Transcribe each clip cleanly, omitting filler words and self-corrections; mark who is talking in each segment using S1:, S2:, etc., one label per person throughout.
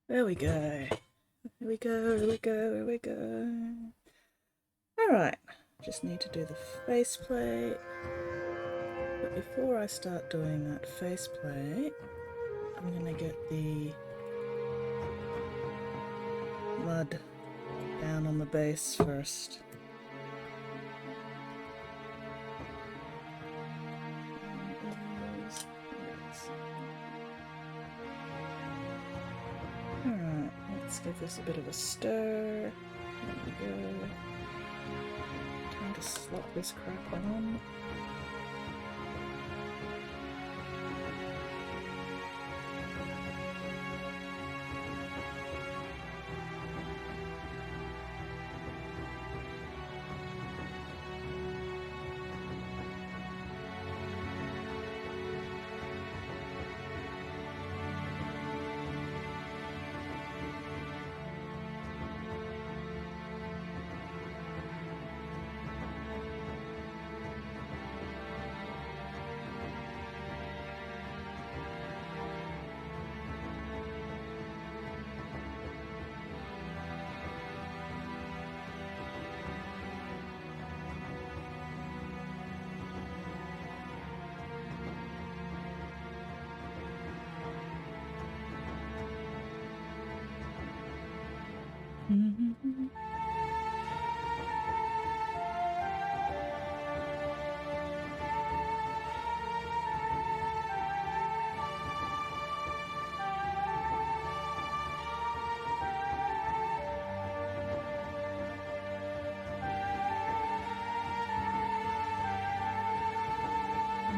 S1: There we go. Here we go, here we go, here we go. Alright, just need to do the faceplate. But before I start doing that faceplate, I'm gonna get the mud down on the base first. Alright, let's give this a bit of a stir. There we go. Time to slop this crap on.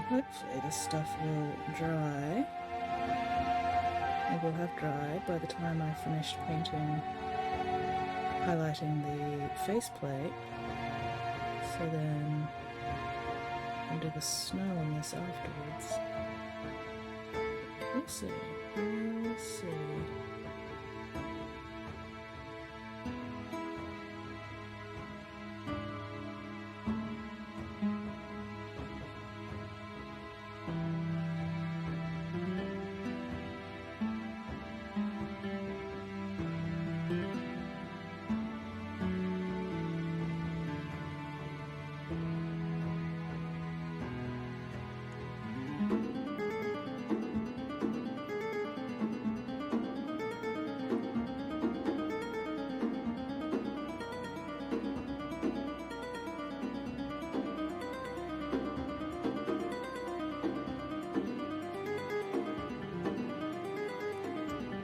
S1: Hopefully this stuff will dry. It will have dried by the time I finished painting, highlighting the faceplate. So then I'll do the snow on this afterwards. We'll see. We'll see.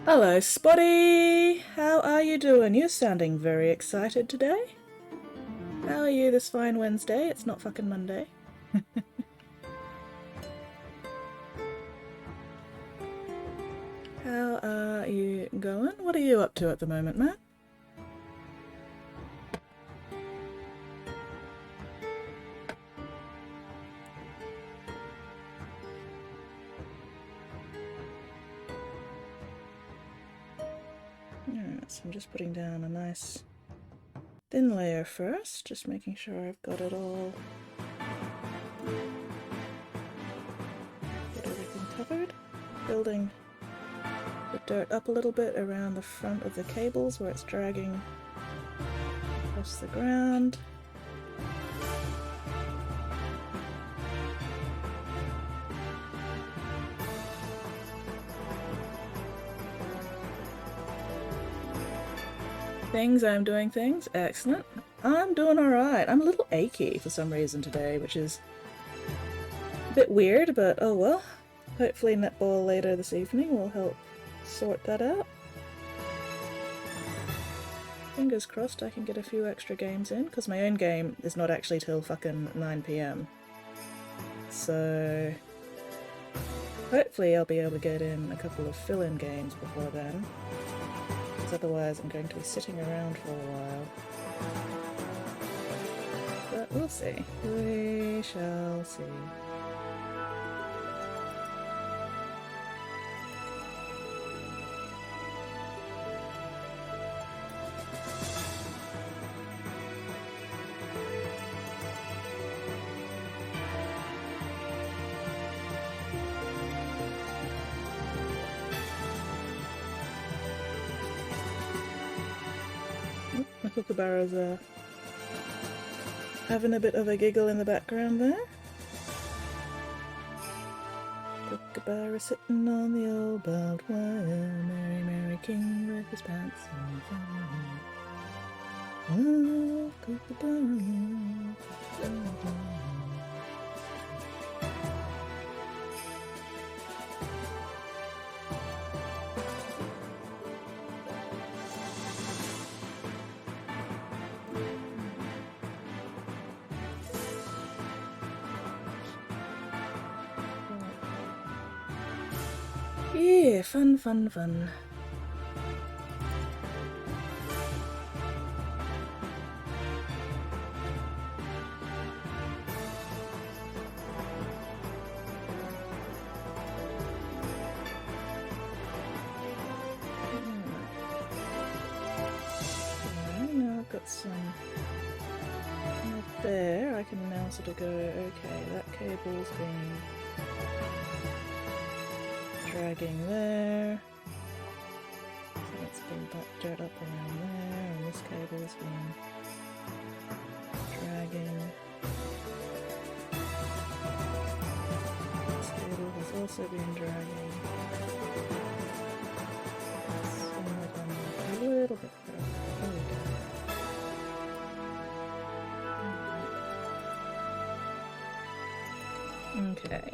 S1: Hello, Spotty! How are you doing? You're sounding very excited today. How are you this fine Wednesday? It's not fucking Monday. How are you going? What are you up to at the moment, Matt? So I'm just putting down a nice thin layer first, just making sure I've got it all, get everything covered, building the dirt up a little bit around the front of the cables where it's dragging across the ground. I'm doing things. Excellent. I'm doing alright. I'm a little achy for some reason today, which is a bit weird, but oh well. Hopefully netball later this evening will help sort that out. Fingers crossed I can get a few extra games in, because my own game is not actually till fucking 9 PM. So hopefully I'll be able to get in a couple of fill-in games before then. Otherwise I'm going to be sitting around for a while. But we'll see. We shall see. kookaburras having a bit of a giggle in the background there. Kookaburra sitting on the old barbed wire, Merry, Merry King with his pants on fire. Oh, kookaburra. Yeah, fun, fun, fun. Now I've got some there. I can now sort of go, okay, that cable's been dragging there, so let's build that dirt up around there, and this cable's been dragging. This cable has also been dragging. A little bit further. There we go. Okay.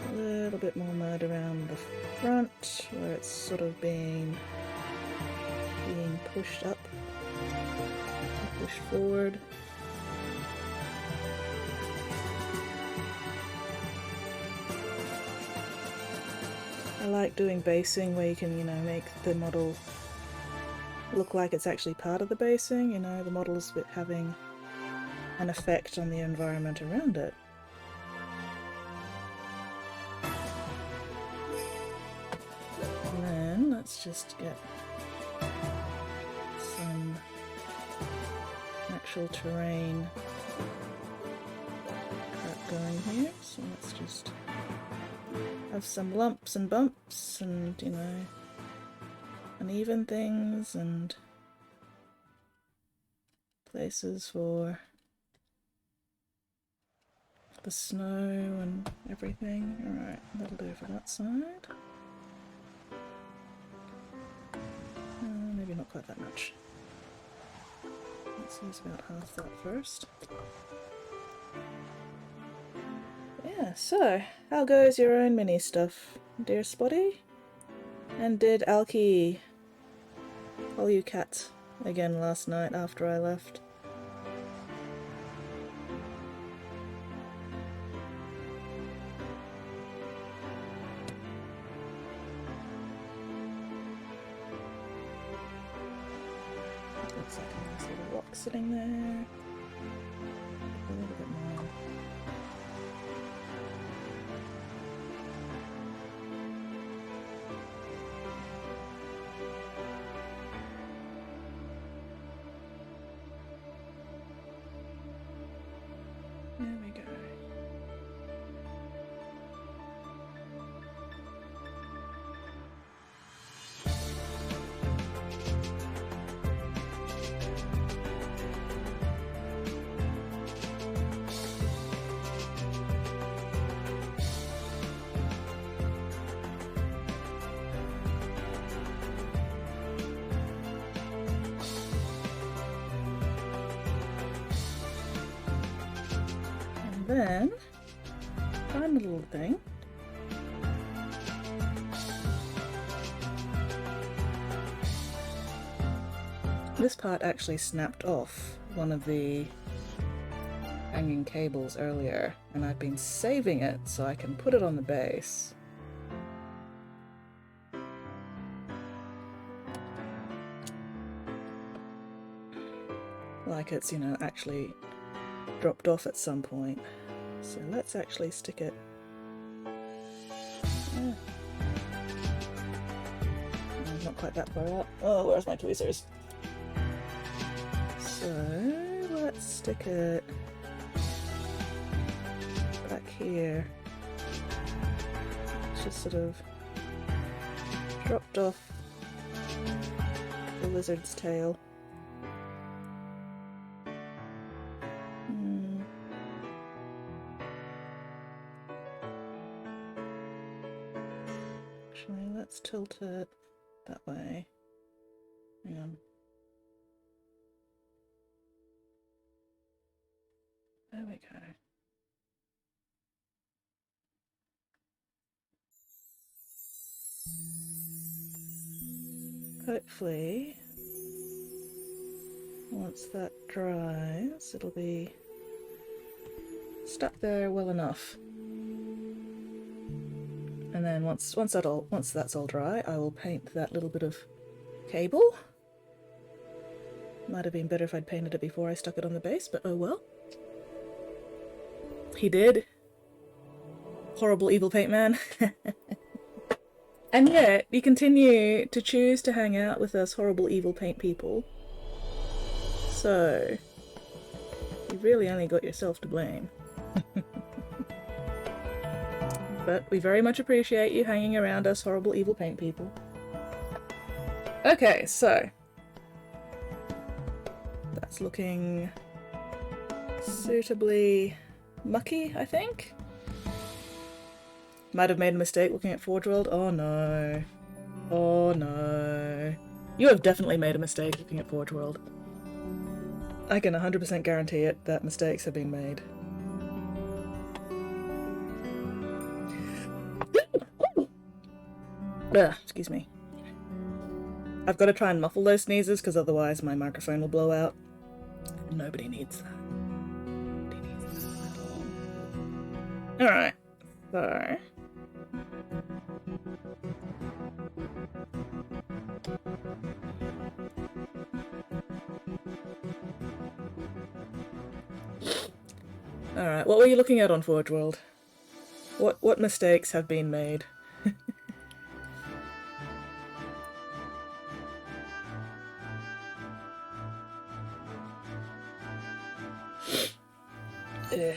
S1: A little bit more mud around the front where it's sort of being pushed up, pushed forward. I like doing basing where you can, make the model look like it's actually part of the basing, the model's having an effect on the environment around it. And then let's just get some actual terrain crap going here, so let's just have some lumps and bumps and, uneven things and places for the snow and everything. Alright, that'll do for that side. Maybe not quite that much. Let's use about half that first. Yeah, so, how goes your own mini stuff, dear Spotty? And did Alki call you cat again last night after I left? Looks like a nice little rock sitting there. A little bit more. There we go. Then, find the little thing. This part actually snapped off one of the hanging cables earlier, and I've been saving it so I can put it on the base. Like it's, actually dropped off at some point. So let's actually stick it. Not quite that far out. Oh, where's my tweezers? So let's stick it back here. It's just sort of dropped off The lizard's tail. Actually, let's tilt it that way. Hang on. There we go. Hopefully, once that dries, it'll be stuck there well enough. And then once that's all dry, I will paint that little bit of cable. Might have been better if I'd painted it before I stuck it on the base, but oh well. He did. Horrible evil paint man. And yet, you continue to choose to hang out with us horrible evil paint people. So, you really only got yourself to blame. But we very much appreciate you hanging around us horrible evil paint people. Okay, so that's looking suitably mucky, I think. Might have made a mistake looking at Forge World. Oh no. Oh no. You have definitely made a mistake looking at Forge World. I can 100% guarantee it that mistakes have been made. Excuse me. I've got to try and muffle those sneezes because otherwise my microphone will blow out. Nobody needs that. Nobody needs that at all. Alright, so... Alright, what were you looking at on Forge World? What mistakes have been made? Ugh.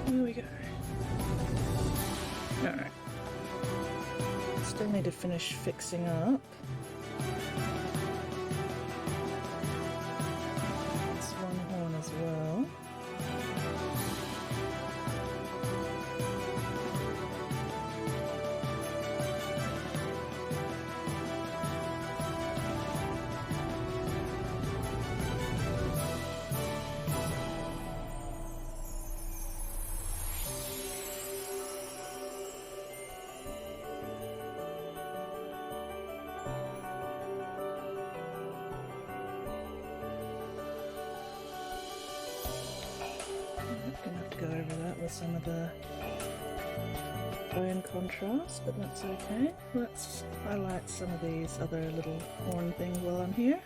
S1: There we go. Alright. Still need to finish fixing up. This one horn as well. Gonna have to go over that with some of the bone contrast, but that's okay. Let's highlight some of these other little horn things while I'm here.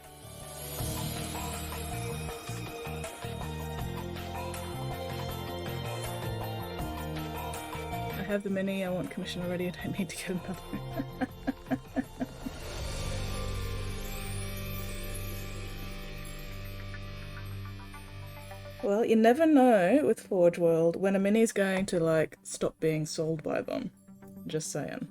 S1: I have the mini, I want commission already, I don't need to get another. Well, you never know with Forge World when a mini's going to, like, stop being sold by them. Just saying.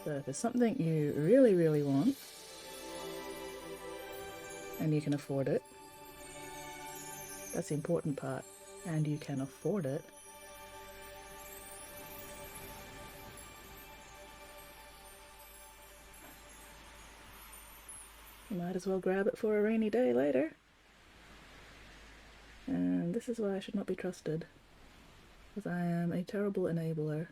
S1: So if it's something you really, really want, and you can afford it, that's the important part, and you can afford it, you might as well grab it for a rainy day later. And this is why I should not be trusted, because I am a terrible enabler.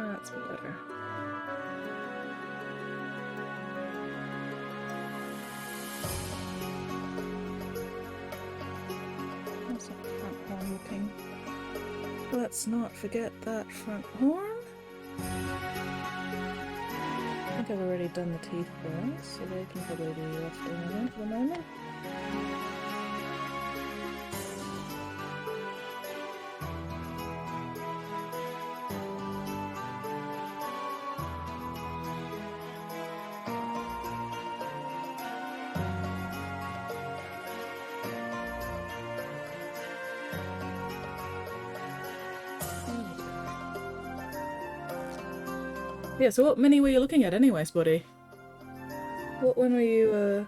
S1: That's better. That's not front horn looking. Let's not forget that front horn. I think I've already done the teeth bones, so they can probably be left alone for the moment. Yeah, so what mini were you looking at anyway, Spotty? What one were you,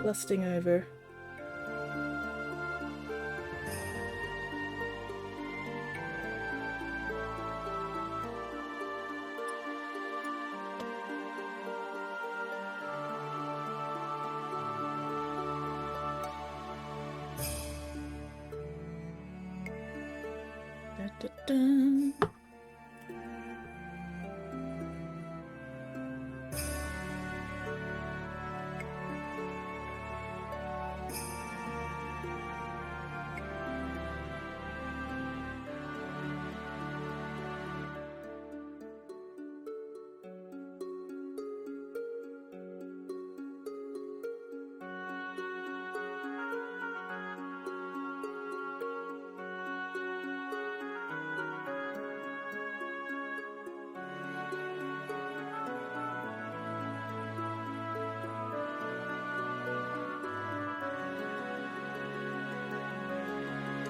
S1: lusting over? Da, da, da.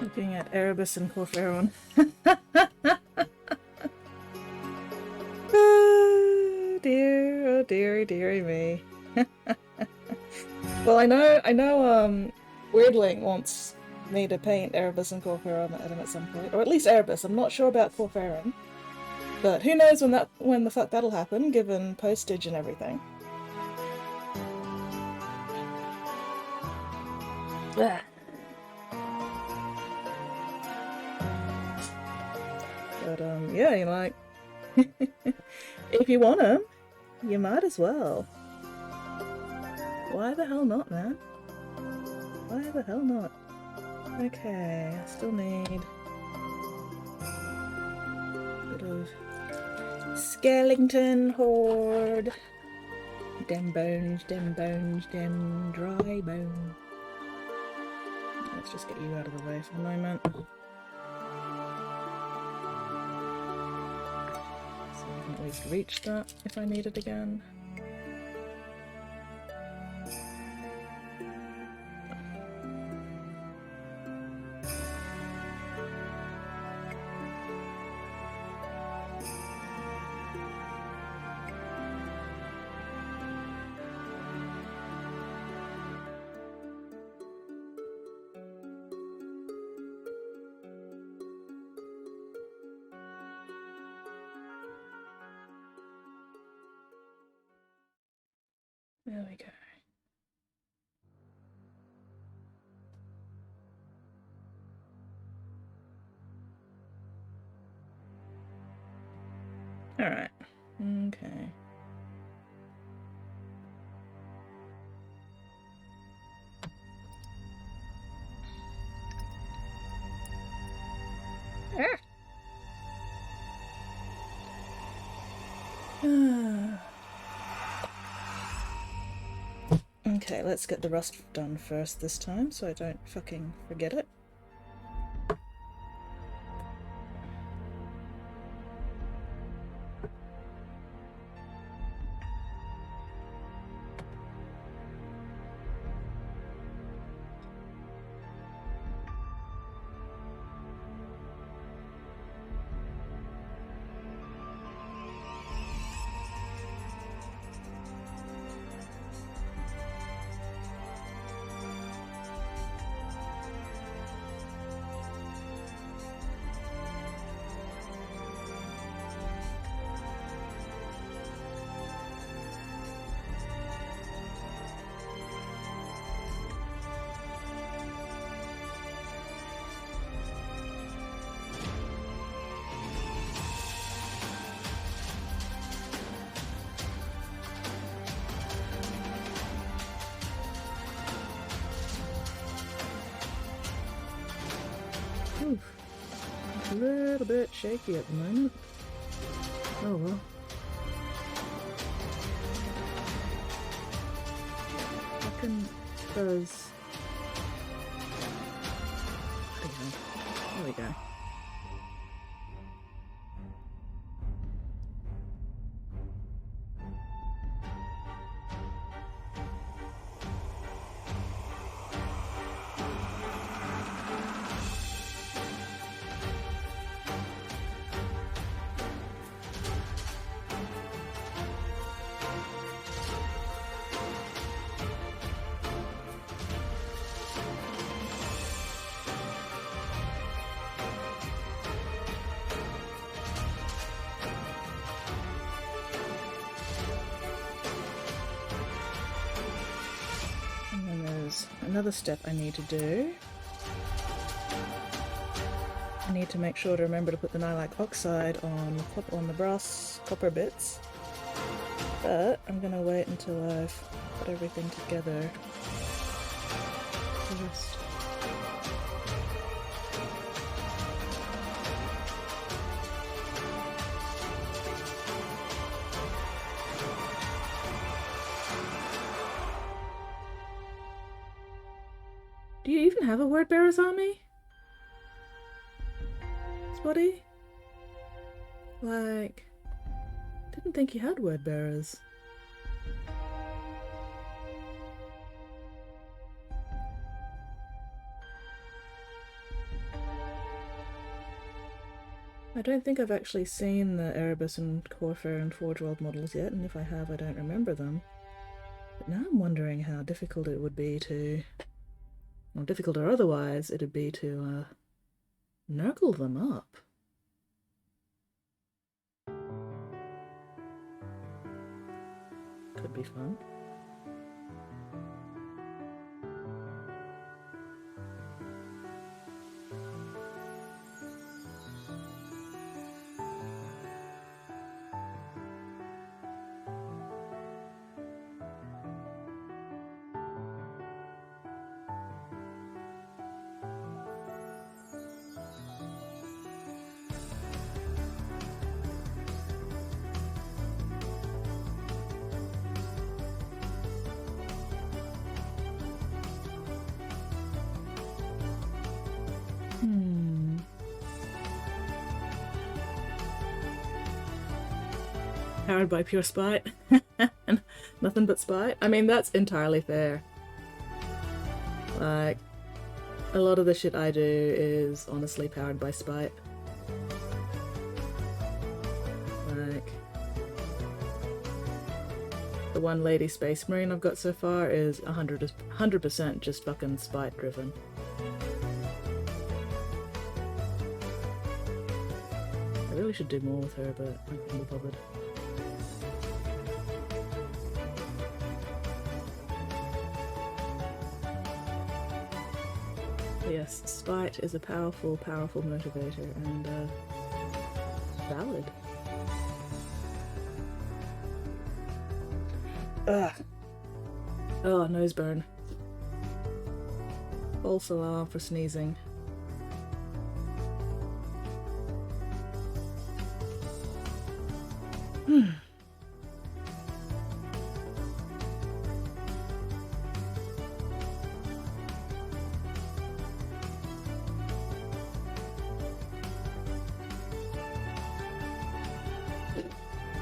S1: Looking at Erebus and Corferon. Oh dear, oh dearie, dearie me. Well, I know, Weirdling wants me to paint Erebus and Corferon at him at some point, or at least Erebus. I'm not sure about Corferon, but who knows when the fuck that'll happen, given postage and everything. Ugh. But yeah, you know, like, if you want them, you might as well. Why the hell not, man? Why the hell not? Okay, I still need a bit of skeleton horde. Dem bones, dem dry bone. Let's just get you out of the way for the moment. So I can at least reach that if I need it again. There we go. All right. Okay. Okay, let's get the rust done first this time so I don't fucking forget it. Oof. It's a little bit shaky at the moment. Oh well. I can suppose. There we go. Another step I need to do. I need to make sure to remember to put the nylite oxide on the brass copper bits, but I'm gonna wait until I've put everything together first. Do you even have a word bearers army? Spotty? Like, didn't think you had word bearers. I don't think I've actually seen the Erebus and Corsair and Forge World models yet, and if I have, I don't remember them. But now I'm wondering how difficult it would be to... Well, difficult or otherwise, it'd be to nurgle them up. Could be fun. Powered by pure spite. Nothing but spite. I mean, that's entirely fair. Like, a lot of the shit I do is honestly powered by spite. Like, the one lady space marine I've got so far is 100% just fucking spite driven. I really should do more with her, but I can't be bothered. Yes, spite is a powerful, powerful motivator, and valid. Ugh. Oh, nose burn. False alarm for sneezing.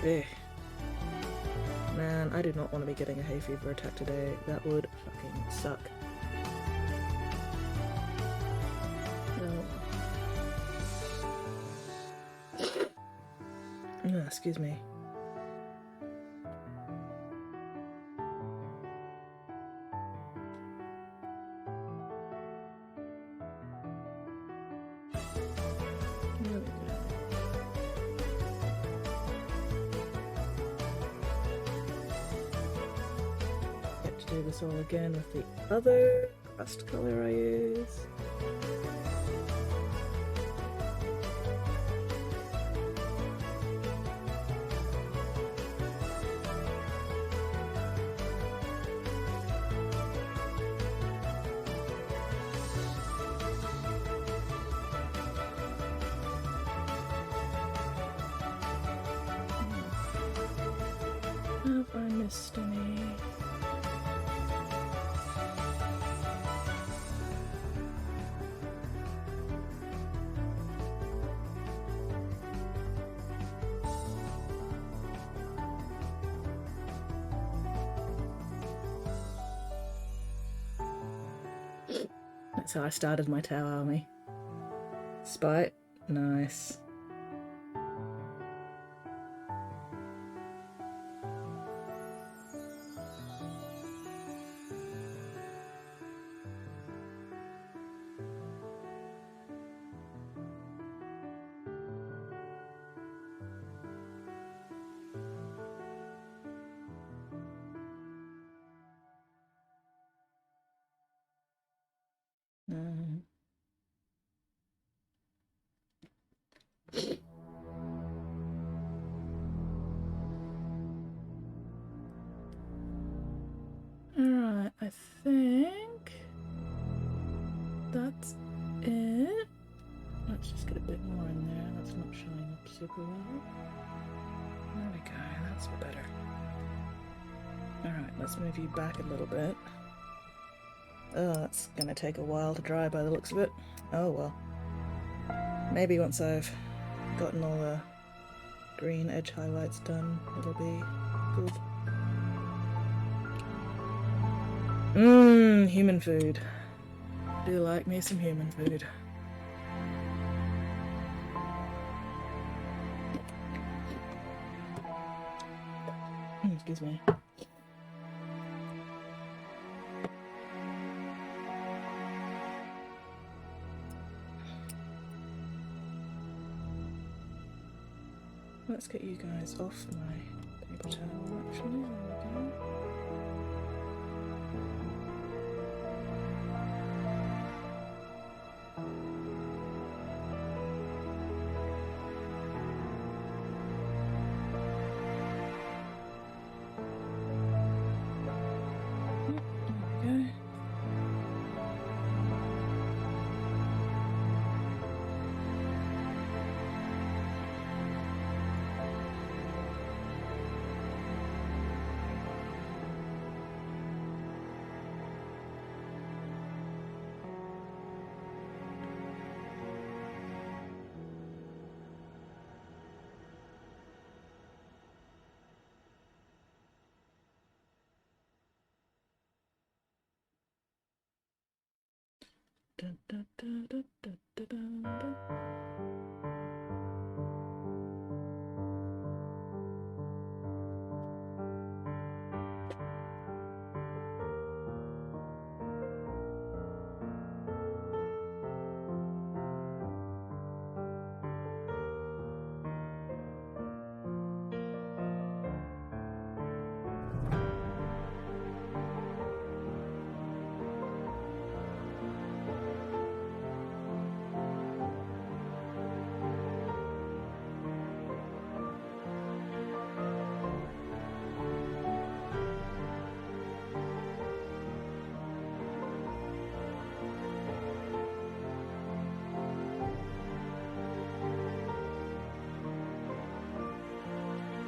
S1: Eh. Man, I do not want to be getting a hay fever attack today. That would fucking suck. Oh, excuse me. Get to do this all again with the other rust color I use. Have I missed any? That's how I started my Tau army. Spite, nice. Alright, I think that's it. Let's just get a bit more in there. That's not showing up super well. There we go, that's better. Alright, let's move you back a little bit. Oh, that's gonna take a while to dry by the looks of it. Oh well. Maybe once I've gotten all the green edge highlights done, it'll be good. Human food. I do like me some human food. Excuse me. Let's get you guys off my paper towel, actually. There we go. Dun, dun, dun, dun, dun, dun, dun.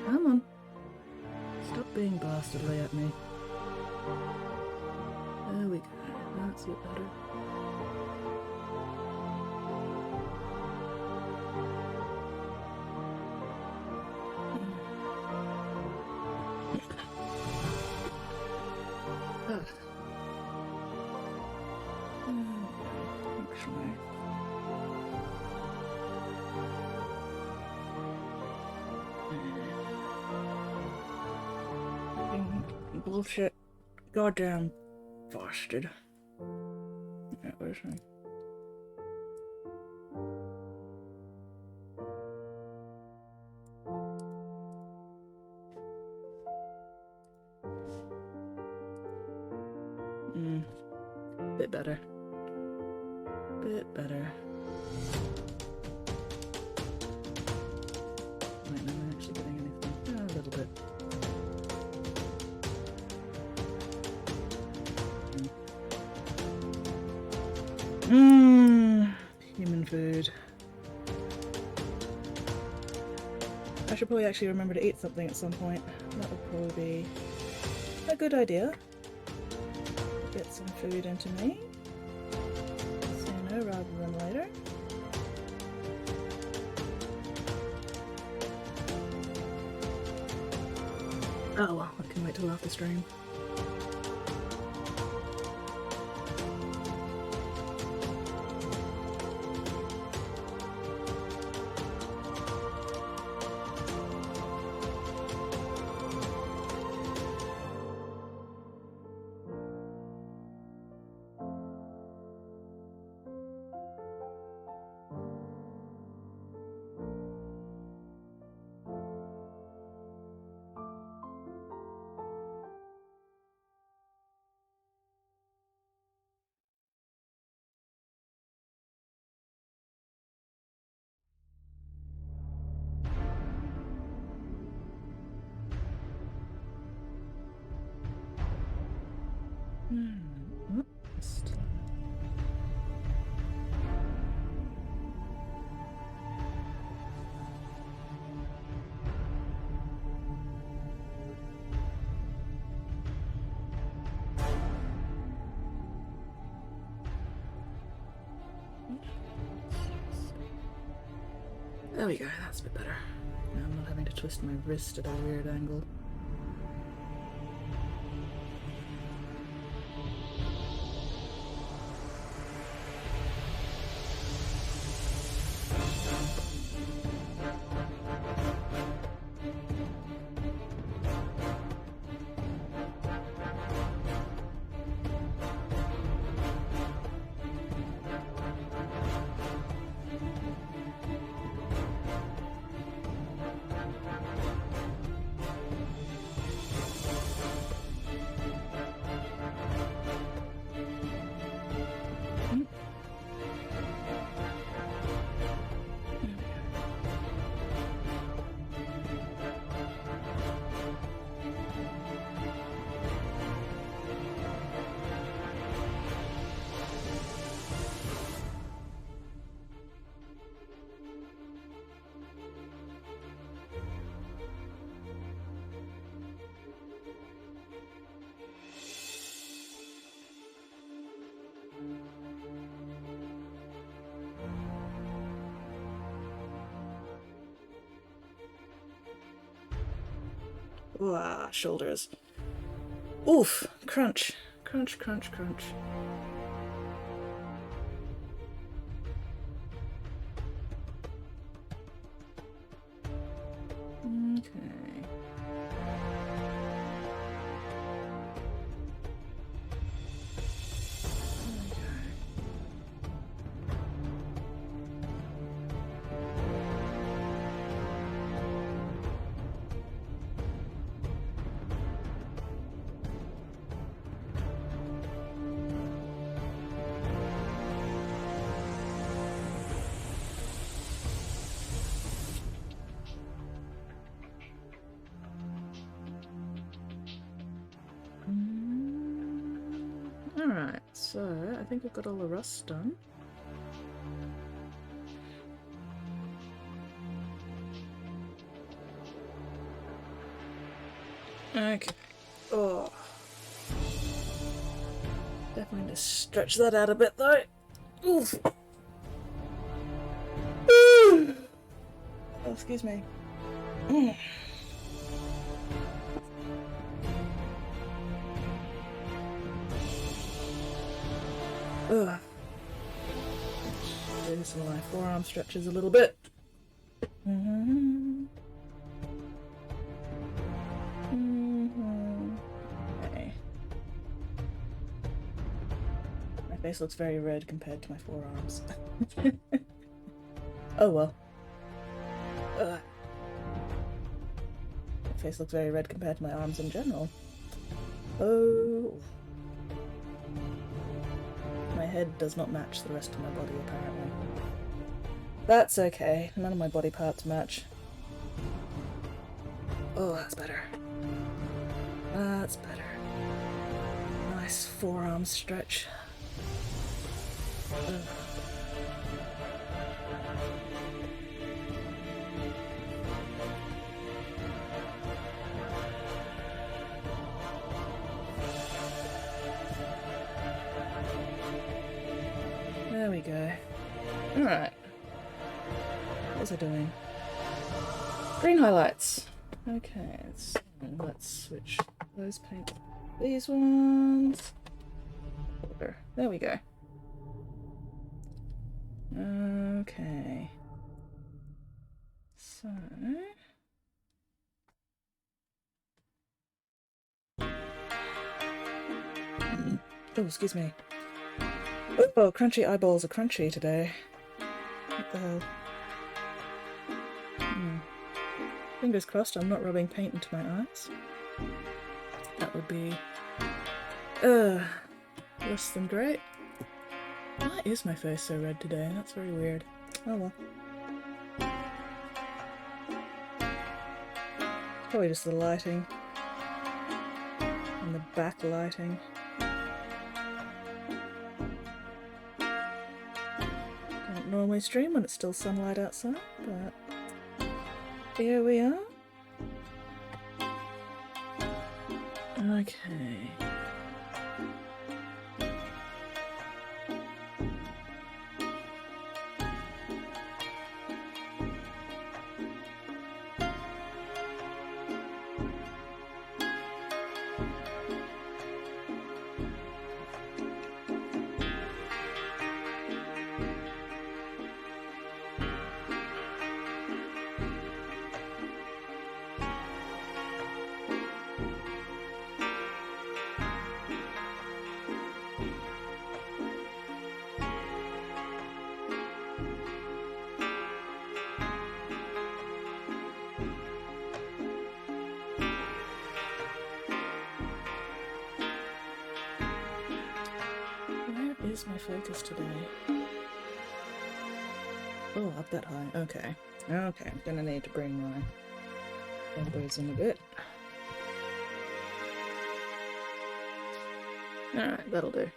S1: Come on. Stop being bastardly at me. There we go. That's it better. actually. Bullshit. Goddamn bastard. Yeah, where's my... Bit better. Bit better. Wait, am I actually getting anything? Oh, a little bit. Human food. I should probably actually remember to eat something at some point. That would probably be a good idea. Get some food into me sooner rather than later. Oh well, I can wait till after stream. There we go, that's a bit better. Now I'm not having to twist my wrist at a weird angle. Wow, shoulders. Oof, crunch. Crunch, crunch, crunch. Okay. Alright, so I think I've got all the rust done. Okay. Oh. Definitely need to stretch that out a bit though. Oof. Oh, excuse me. Ugh. loosen my forearm stretches a little bit. Okay. My face looks very red compared to my forearms. Oh well. My face looks very red compared to my arms in general. Oh. My head does not match the rest of my body, apparently. That's okay. None of my body parts match. Oh, that's better. That's better. Nice forearm stretch. Ugh. There we go. Alright. What was I doing? Green highlights. Okay, let's switch those paint. These ones. There we go. Okay. So. Oh, excuse me. Oh, crunchy eyeballs are crunchy today. What the hell? Fingers crossed I'm not rubbing paint into my eyes. That would be less than great. Why is my face so red today? That's very weird. Oh well. Probably just the lighting. And the backlighting. Don't normally stream when it's still sunlight outside, but here we are. Okay. Where is my focus today? Oh, up that high. Okay. Okay, I'm gonna need to bring my elbows in a bit. Alright, that'll do.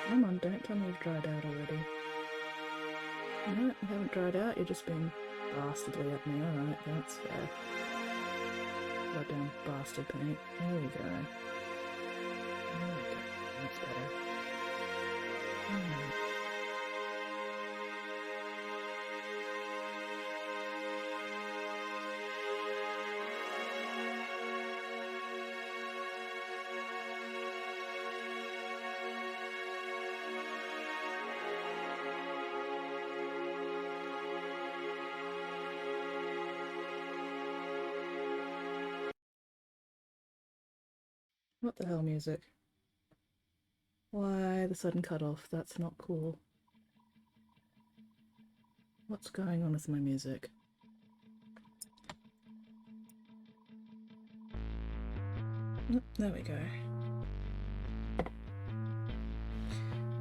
S1: Come on, don't tell me you've dried out already. No, you haven't dried out, you're just being bastardly at me. Alright, that's fair. Goddamn bastard paint. There we go. There we go. That's better. What the hell, music? Why the sudden cutoff? That's not cool. What's going on with my music? Oh, there we go.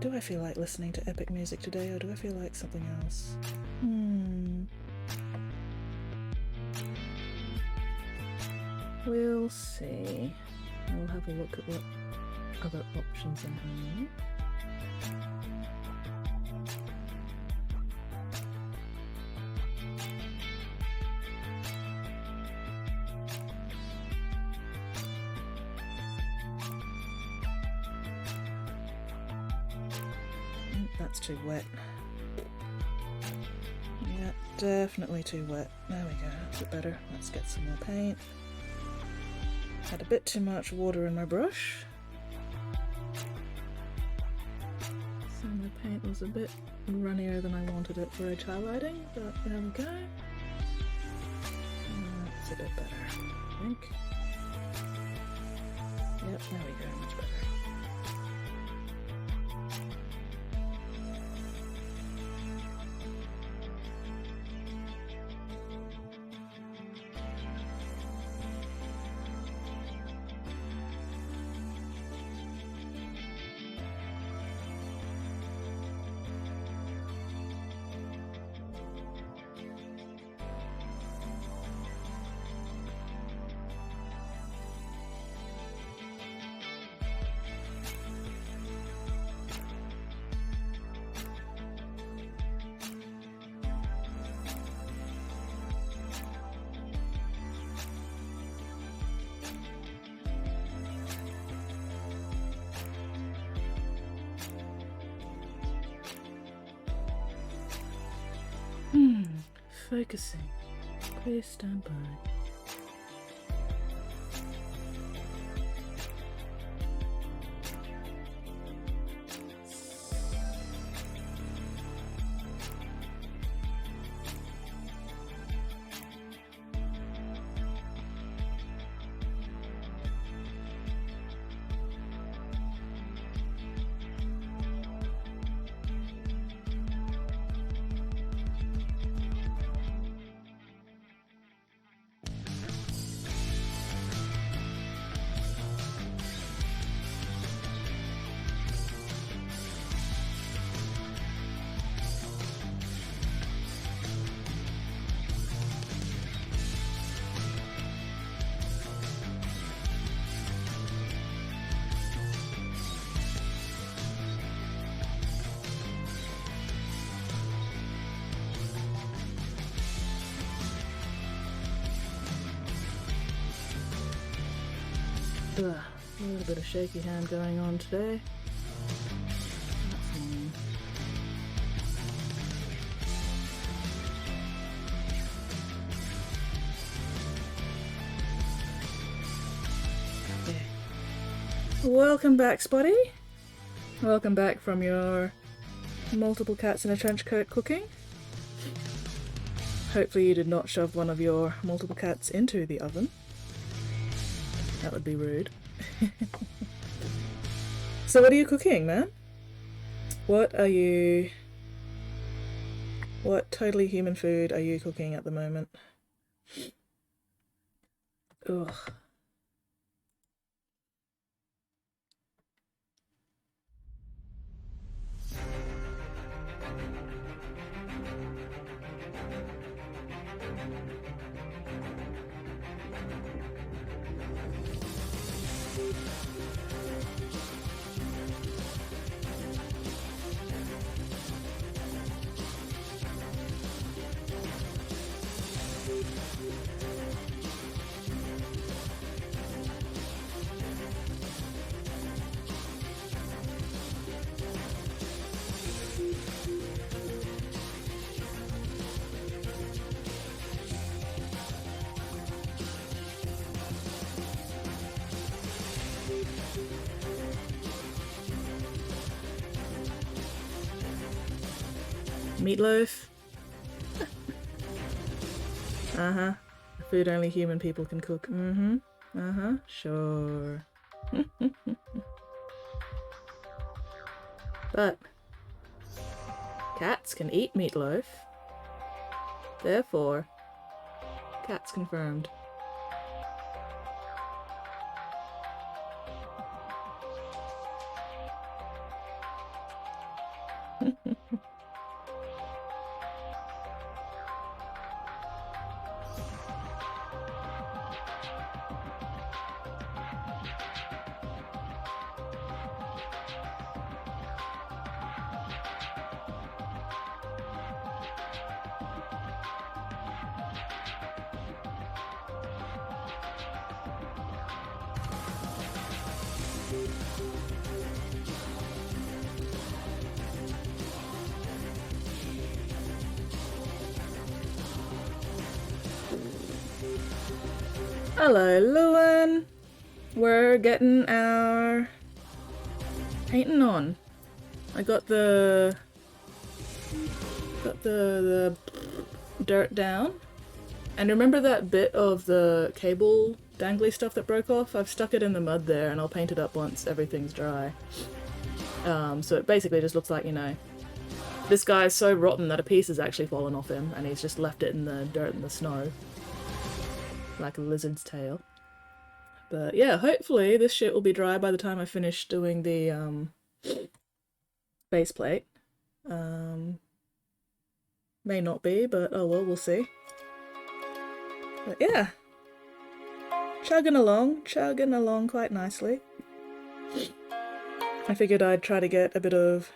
S1: Do I feel like listening to epic music today, or do I feel like something else? We'll see. I'll have a look at what other options I have. That's too wet. Yeah, definitely too wet. There we go, that's a bit better. Let's get some more paint. Had a bit too much water in my brush. So my paint was a bit runnier than I wanted it for edge highlighting, but there we go. That's a bit better, I think. Yep, there we go, much better. Focusing. Please stand by. Ugh, a little bit of shaky hand going on today. That's fine. Okay. Welcome back, Spotty. Welcome back from your multiple cats in a trench coat cooking. Hopefully you did not shove one of your multiple cats into the oven. That would be rude. So what are you cooking, man? What totally human food are you cooking at the moment? Ugh. Meatloaf? Uh-huh. Food only human people can cook. Mm-hmm. Uh-huh. Sure. But cats can eat meatloaf. Therefore, cats confirmed. Hello, Lewin. We're getting our painting on. I got the dirt down. And remember that bit of the cable dangly stuff that broke off? I've stuck it in the mud there and I'll paint it up once everything's dry. So it basically just looks like, you know, this guy is so rotten that a piece has actually fallen off him and he's just left it in the dirt and the snow. Like a lizard's tail. But yeah, hopefully this shit will be dry by the time I finish doing the base plate. May not be, but oh well, we'll see. But yeah, chugging along quite nicely. I figured I'd try to get a bit of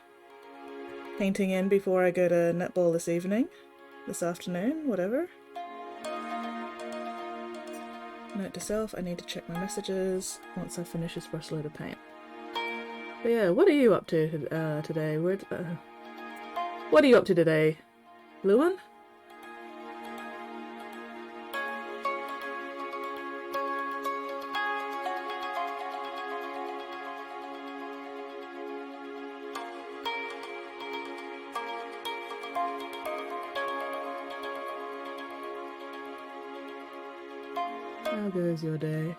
S1: painting in before I go to netball this afternoon, whatever. Note to self, I need to check my messages once I finish this first load of paint. But yeah, what are you up to today? What are you up to today, Lewin? How goes your day?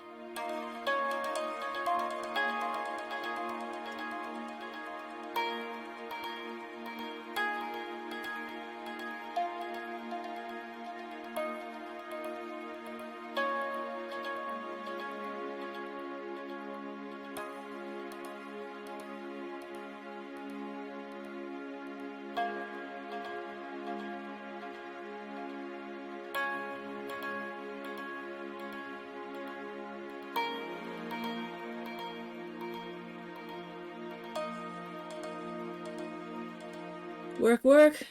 S1: Work.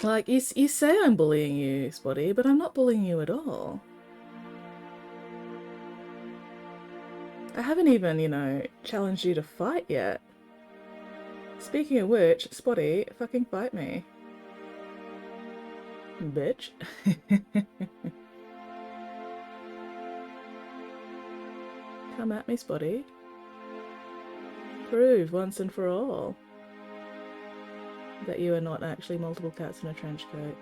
S1: Like, you say I'm bullying you, Spotty, but I'm not bullying you at all. I haven't even, you know, challenged you to fight yet. Speaking of which, Spotty, fucking fight me. Bitch. Come at me, Spotty. Prove once and for all that you are not actually multiple cats in a trench coat.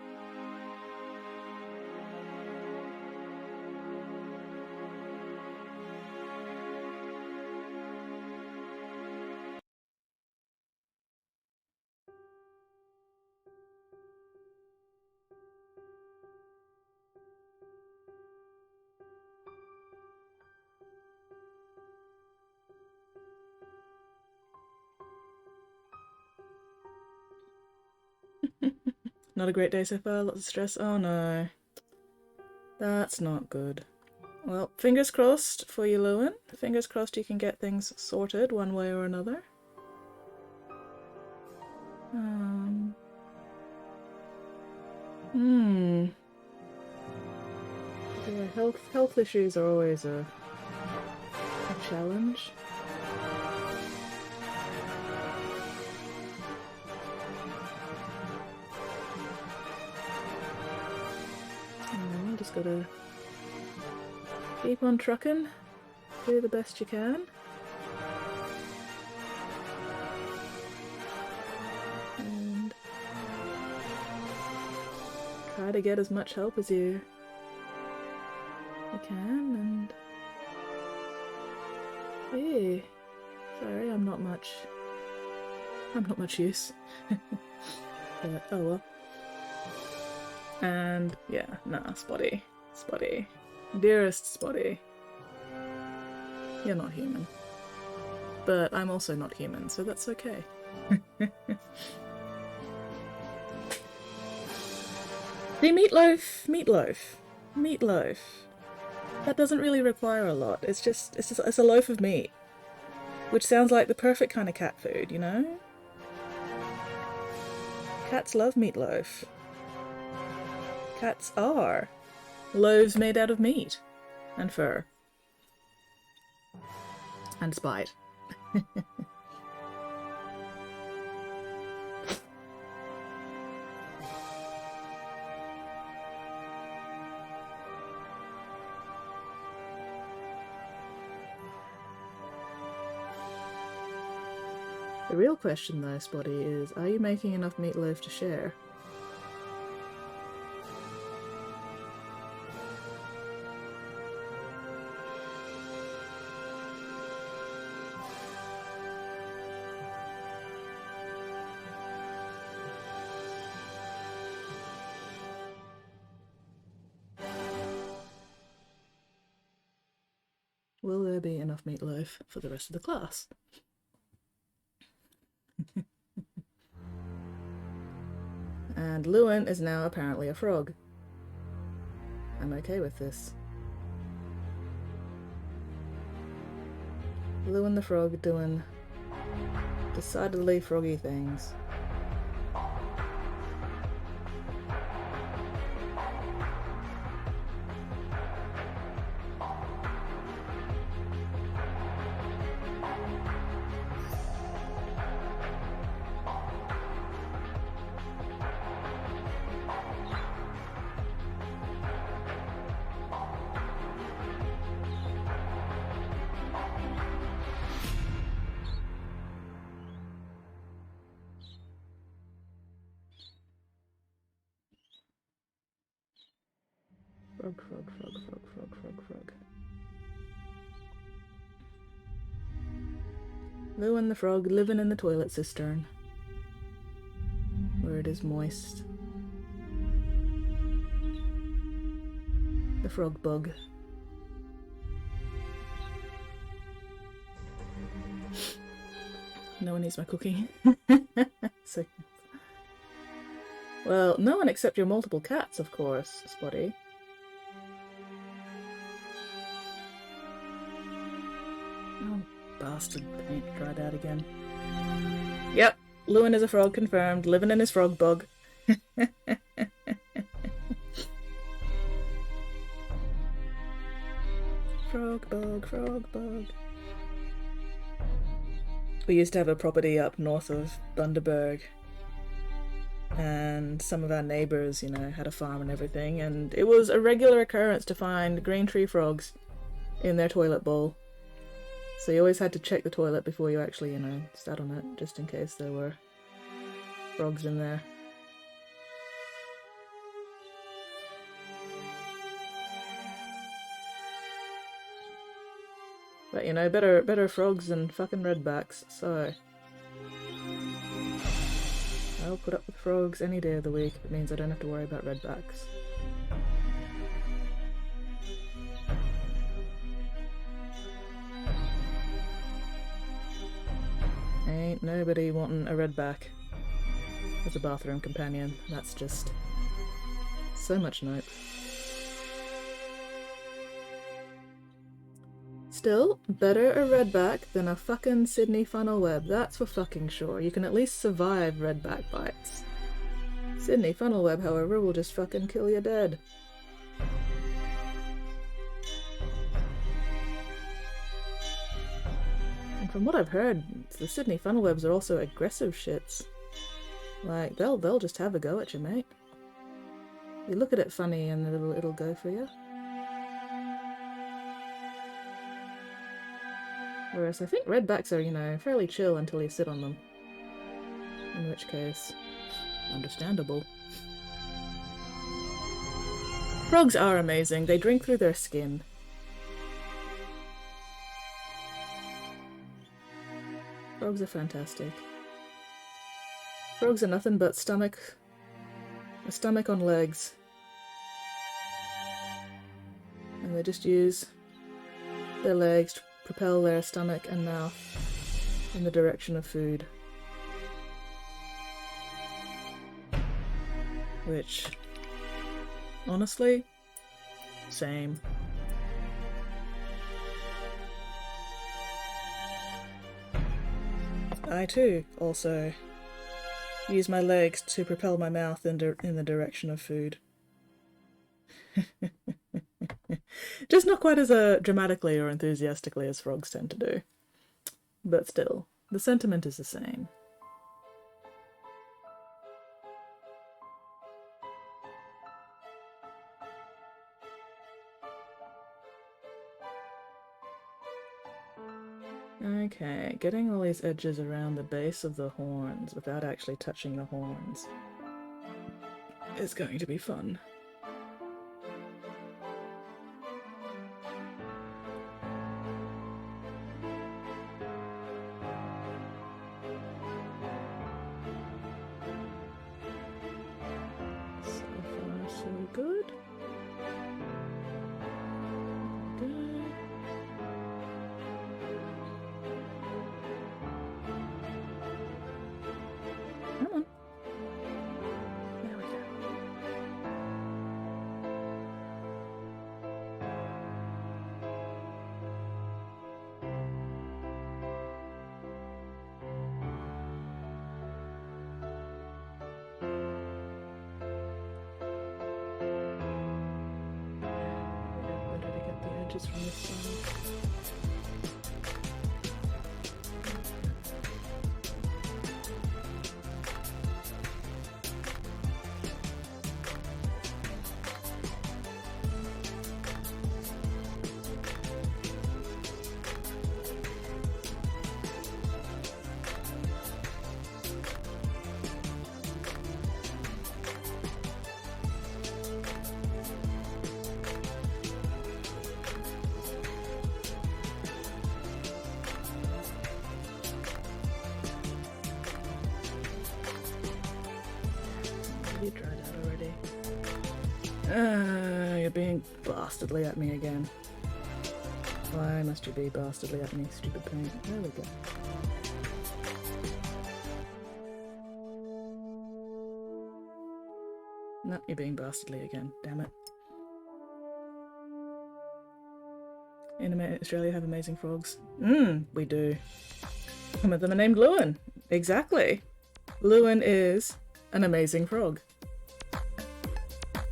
S1: Not a great day so far, lots of stress. Oh no. That's not good. Well, fingers crossed for you, Lewin. Fingers crossed you can get things sorted one way or another. Yeah, health issues are always a challenge. Just gotta keep on trucking, do the best you can. And try to get as much help as you can, and yeah, sorry, I'm not much use. But oh well. And yeah, nah, Spotty, dearest Spotty, you're not human. But I'm also not human, so that's okay. See, meatloaf. That doesn't really require a lot. It's a loaf of meat, which sounds like the perfect kind of cat food, you know? Cats love meatloaf. Cats are loaves made out of meat and fur and spite. The real question though, Spotty, is are you making enough meatloaf to share? Will there be enough meatloaf for the rest of the class? And Lewin is now apparently a frog. I'm okay with this. Lewin the frog doing decidedly froggy things. Frog, frog, frog, frog, frog, frog, frog. Lewin the frog living in the toilet cistern, where it is moist. The frog bug. No one needs my cookie. So, well, no one except your multiple cats, of course, Spotty. Oh, bastard, paint dried out again. Yep, Lewin is a frog confirmed, living in his frog bug. Frog bug, frog bug. We used to have a property up north of Bundaberg, and some of our neighbours, you know, had a farm and everything, and it was a regular occurrence to find green tree frogs in their toilet bowl. So you always had to check the toilet before you actually, you know, sat on it, just in case there were frogs in there. But, you know, better frogs than fucking redbacks, so I'll put up with frogs any day of the week if it means I don't have to worry about redbacks. Ain't nobody wanting a redback as a bathroom companion. That's just so much nope. Still, better a redback than a fucking Sydney funnel web, that's for fucking sure. You can at least survive redback bites. Sydney funnel web, however, will just fucking kill you dead. And from what I've heard, the Sydney funnel webs are also aggressive shits. Like, they'll just have a go at you, mate. You look at it funny and it'll go for you. Whereas I think redbacks are, you know, fairly chill until you sit on them. In which case, understandable. Frogs are amazing. They drink through their skin. Frogs are fantastic. Frogs are nothing but a stomach on legs. And they just use their legs to propel their stomach and mouth in the direction of food. Which, honestly, same. I too also use my legs to propel my mouth in the direction of food. Just not quite as dramatically or enthusiastically as frogs tend to do. But still, the sentiment is the same. Okay, getting all these edges around the base of the horns without actually touching the horns is going to be fun. So far, so good. Good. Come on. There we go. Better to get the edges from this side. You dried out already. You're being bastardly at me again. Why must you be bastardly at me, stupid paint? There we go. No, you're being bastardly again. Damn it. In Australia have amazing frogs. We do. Some of them are named Lewin. Exactly. Lewin is an amazing frog.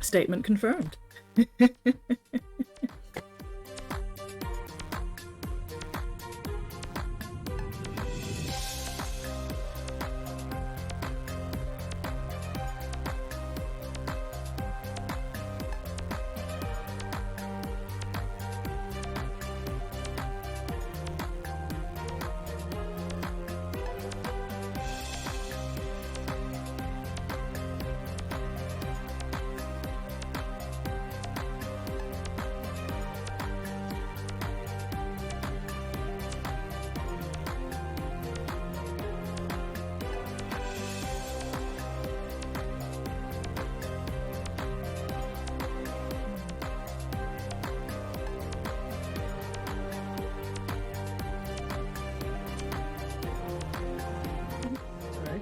S1: Statement confirmed.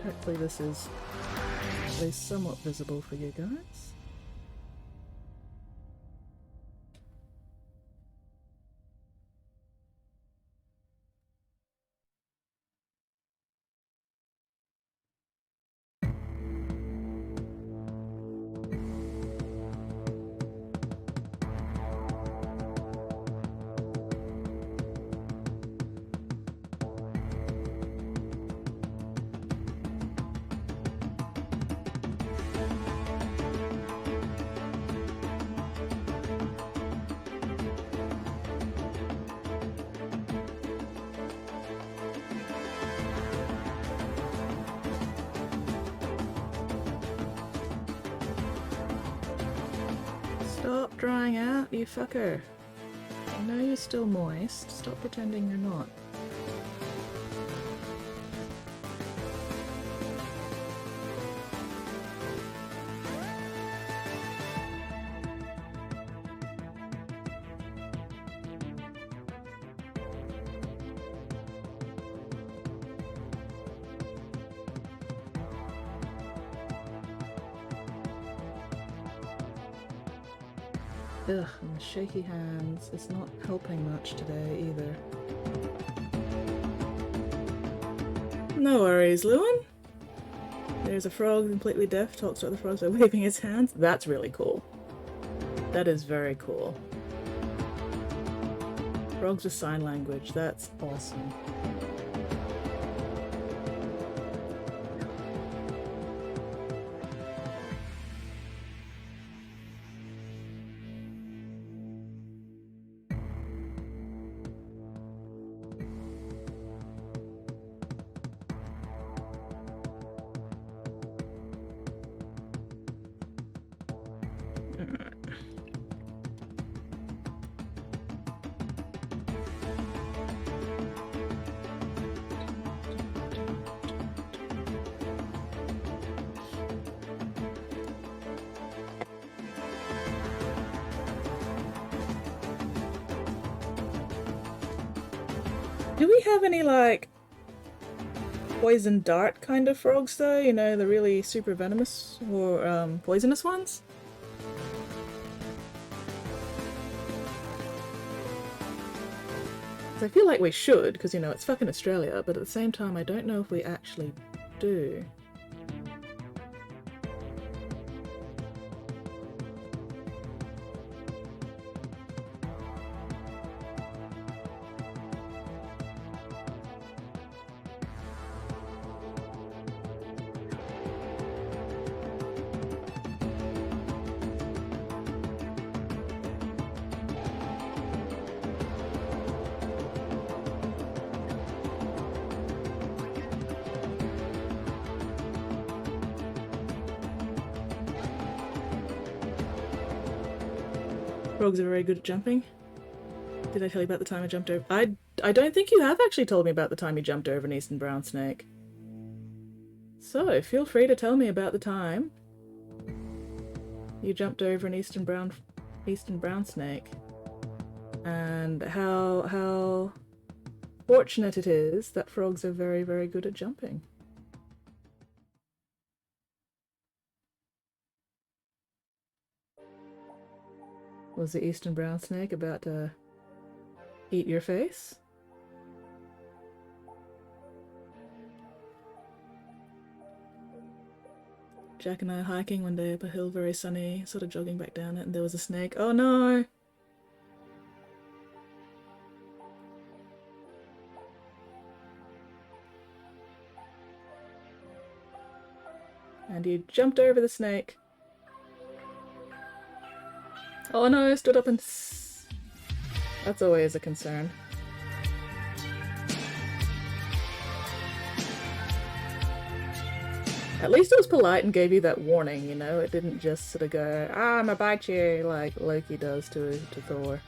S1: Hopefully this is at least somewhat visible for you guys. Stop drying out, you fucker. I know you're still moist. Stop pretending you're not. Ugh, and the shaky hands. It's not helping much today either. No worries, Lewin. There's a frog completely deaf, talks to other frogs by waving his hands. That's really cool. That is very cool. Frogs with sign language. That's awesome. Do we have any, like, poison dart kind of frogs, though? You know, the really super venomous or poisonous ones? I feel like we should, because, you know, it's fucking Australia, but at the same time, I don't know if we actually do. Frogs are very good at jumping. Did I tell you about the time I jumped over? I don't think you have actually told me about the time you jumped over an eastern brown snake. So feel free to tell me about the time you jumped over an eastern brown snake, and how fortunate it is that frogs are very, very good at jumping. Was the eastern brown snake about to eat your face? Jack and I hiking one day up a hill, very sunny, sort of jogging back down it, and there was a snake. Oh no! And you jumped over the snake. Oh no, I stood up and... That's always a concern. At least it was polite and gave you that warning, you know? It didn't just sort of go, I'm gonna bite you, like Loki does to Thor.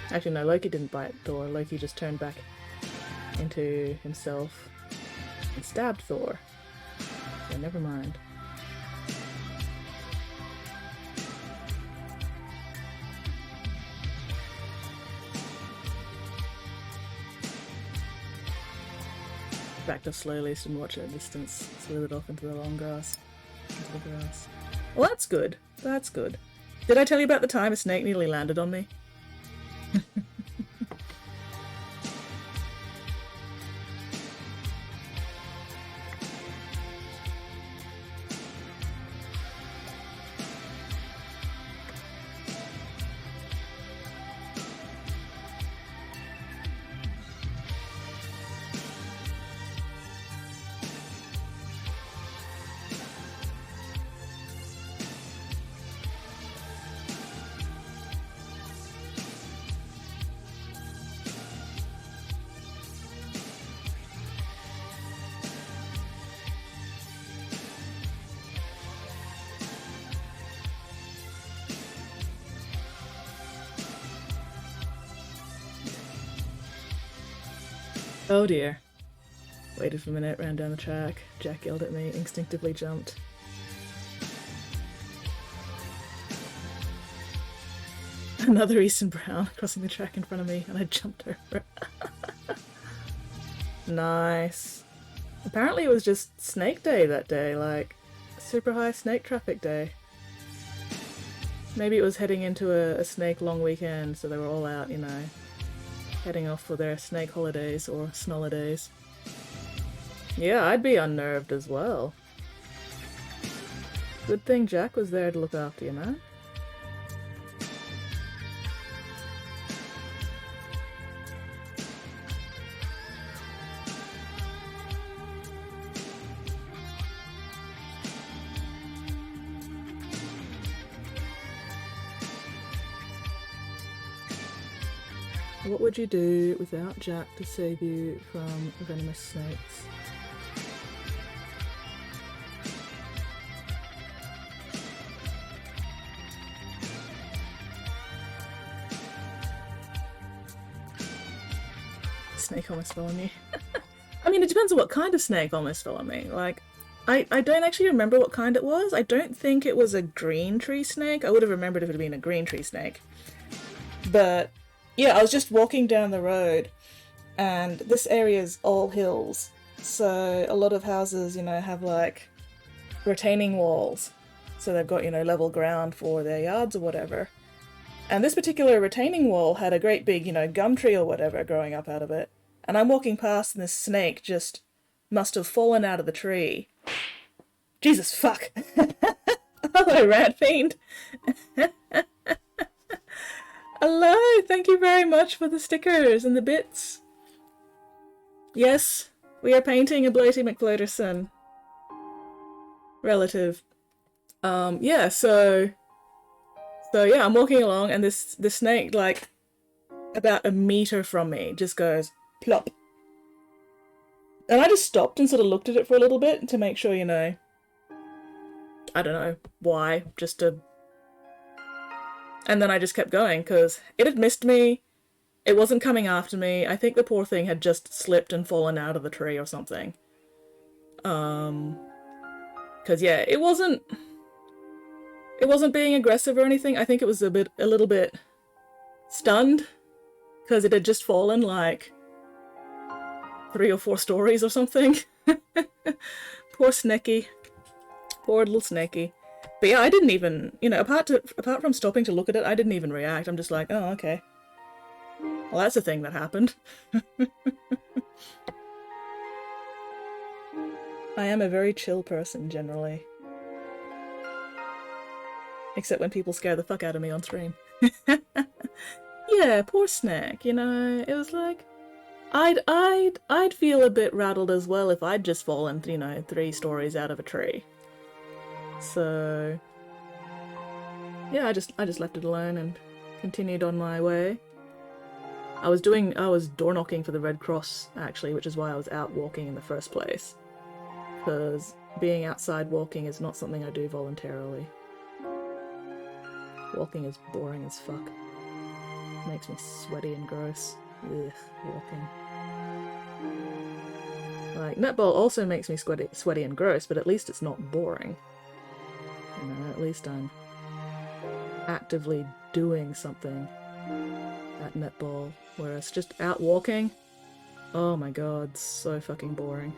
S1: Actually, no, Loki didn't bite Thor. Loki just turned back into himself and stabbed Thor. So never mind. Backed up slowly so didn't watch it at a distance, slithered off into the long grass. Well, that's good. That's good. Did I tell you about the time a snake nearly landed on me? Oh dear. Waited for a minute, ran down the track. Jack yelled at me, instinctively jumped. Another eastern brown crossing the track in front of me, and I jumped over. Nice. Apparently it was just snake day that day, like super high snake traffic day. Maybe it was heading into a snake long weekend, so they were all out, you know, heading off for their snake holidays or snollidays. Yeah, I'd be unnerved as well. Good thing Jack was there to look after you, man. What would you do without Jack to save you from venomous snakes? Snake almost fell on me. I mean, it depends on what kind of snake almost fell on me. Like, I don't actually remember what kind it was. I don't think it was a green tree snake. I would have remembered if it had been a green tree snake. But yeah, I was just walking down the road, and this area is all hills. So a lot of houses, have like retaining walls. So they've got, level ground for their yards or whatever. And this particular retaining wall had a great big, gum tree or whatever growing up out of it. And I'm walking past, and this snake just must have fallen out of the tree. Jesus fuck. Hello, rat fiend. Hello, thank you very much for the stickers and the bits. Yes, we are painting a Blighty McFloaterson. Relative. Yeah, so yeah, I'm walking along, and this snake, like, about a meter from me, just goes plop. And I just stopped and sort of looked at it for a little bit to make sure, I don't know why, just to... And then I just kept going, because it had missed me. It wasn't coming after me. I think the poor thing had just slipped and fallen out of the tree or something. Because, yeah, it wasn't being aggressive or anything. I think it was a little bit stunned, because it had just fallen, like, 3 or 4 stories or something. Poor Snecky. Poor little Snecky. But yeah, I didn't even, apart from stopping to look at it, I didn't even react. I'm just like, oh, okay. Well, that's a thing that happened. I am a very chill person, generally. Except when people scare the fuck out of me on stream. Yeah, poor Snack, it was like... I'd feel a bit rattled as well if I'd just fallen, 3 stories out of a tree. So... yeah, I just left it alone and continued on my way. I was door knocking for the Red Cross, actually, which is why I was out walking in the first place. Because being outside walking is not something I do voluntarily. Walking is boring as fuck. Makes me sweaty and gross. Ugh, walking. Like, netball also makes me sweaty and gross, but at least it's not boring. At least I'm actively doing something at netball, whereas just out walking, oh my god, so fucking boring.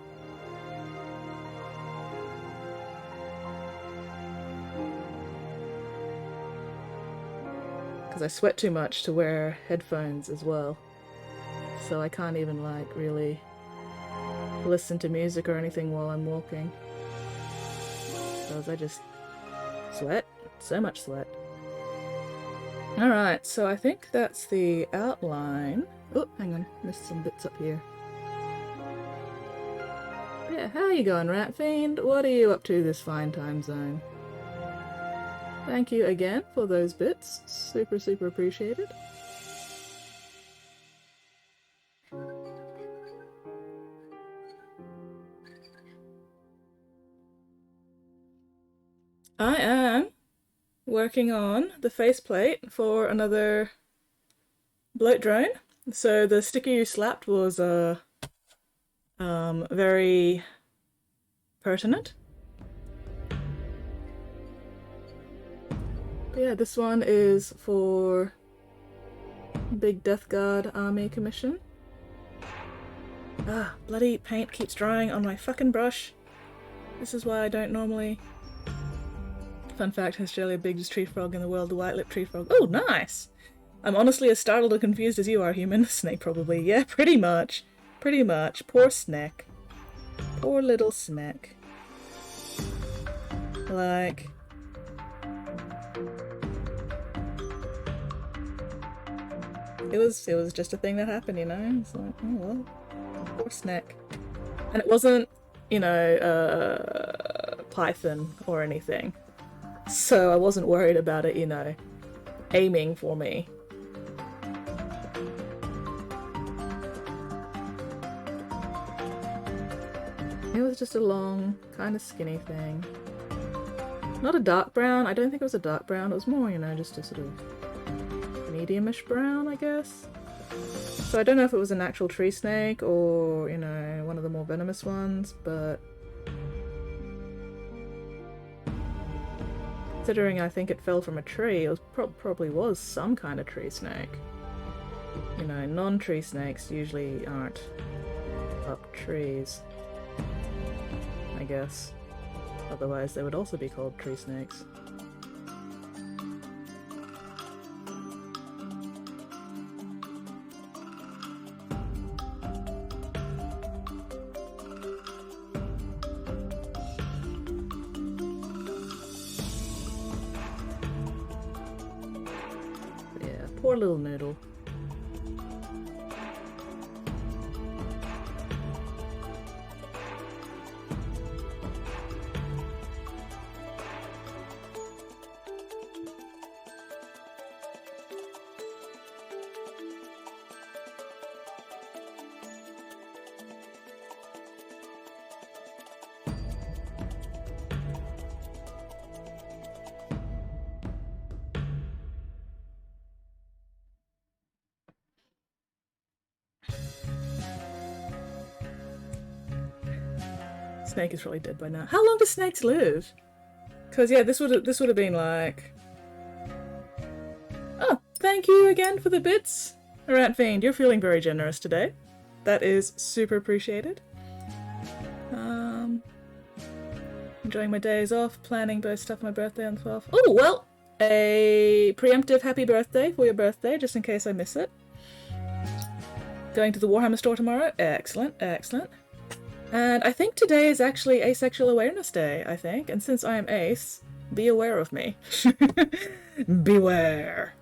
S1: Because I sweat too much to wear headphones as well, so I can't even, like, really listen to music or anything while I'm walking, because I just sweat, so much sweat. Alright, so I think that's the outline. Oh, hang on, missed some bits up here. Yeah, how are you going, Rat Fiend? What are you up to this fine time zone? Thank you again for those bits. Super, super appreciated. I am working on the faceplate for another bloat drone. So the sticker you slapped was very pertinent. But yeah, this one is for Big Death Guard Army Commission. Ah, bloody paint keeps drying on my fucking brush. This is why I don't normally... Fun fact, Australia biggest tree frog in the world, the white-lipped tree frog. Oh, nice! I'm honestly as startled and confused as you are, human. Snake, probably. Yeah, pretty much. Pretty much. Poor Snack. Poor little Snack. Like... It was just a thing that happened, It's like, oh well. Poor Snack. And it wasn't, Python or anything. So I wasn't worried about it, aiming for me. It was just a long, kind of skinny thing. Not a dark brown. I don't think it was a dark brown. It was more, just a sort of medium-ish brown, I guess. So I don't know if it was an actual tree snake or, one of the more venomous ones, but... Considering I think it fell from a tree, it was probably was some kind of tree snake. You know, non-tree snakes usually aren't up trees, I guess. Otherwise they would also be called tree snakes. Yeah, poor little noodle. Snake is probably dead by now. How long do snakes live? Because yeah, this would have been like. Oh, thank you again for the bits, Rat Fiend. You're feeling very generous today. That is super appreciated. Enjoying my days off, planning both stuff for my birthday on the 12th. Oh well, a preemptive happy birthday for your birthday, just in case I miss it. Going to the Warhammer store tomorrow. Excellent, excellent. And I think today is actually Asexual Awareness Day, I think. And since I am ace, be aware of me. Beware.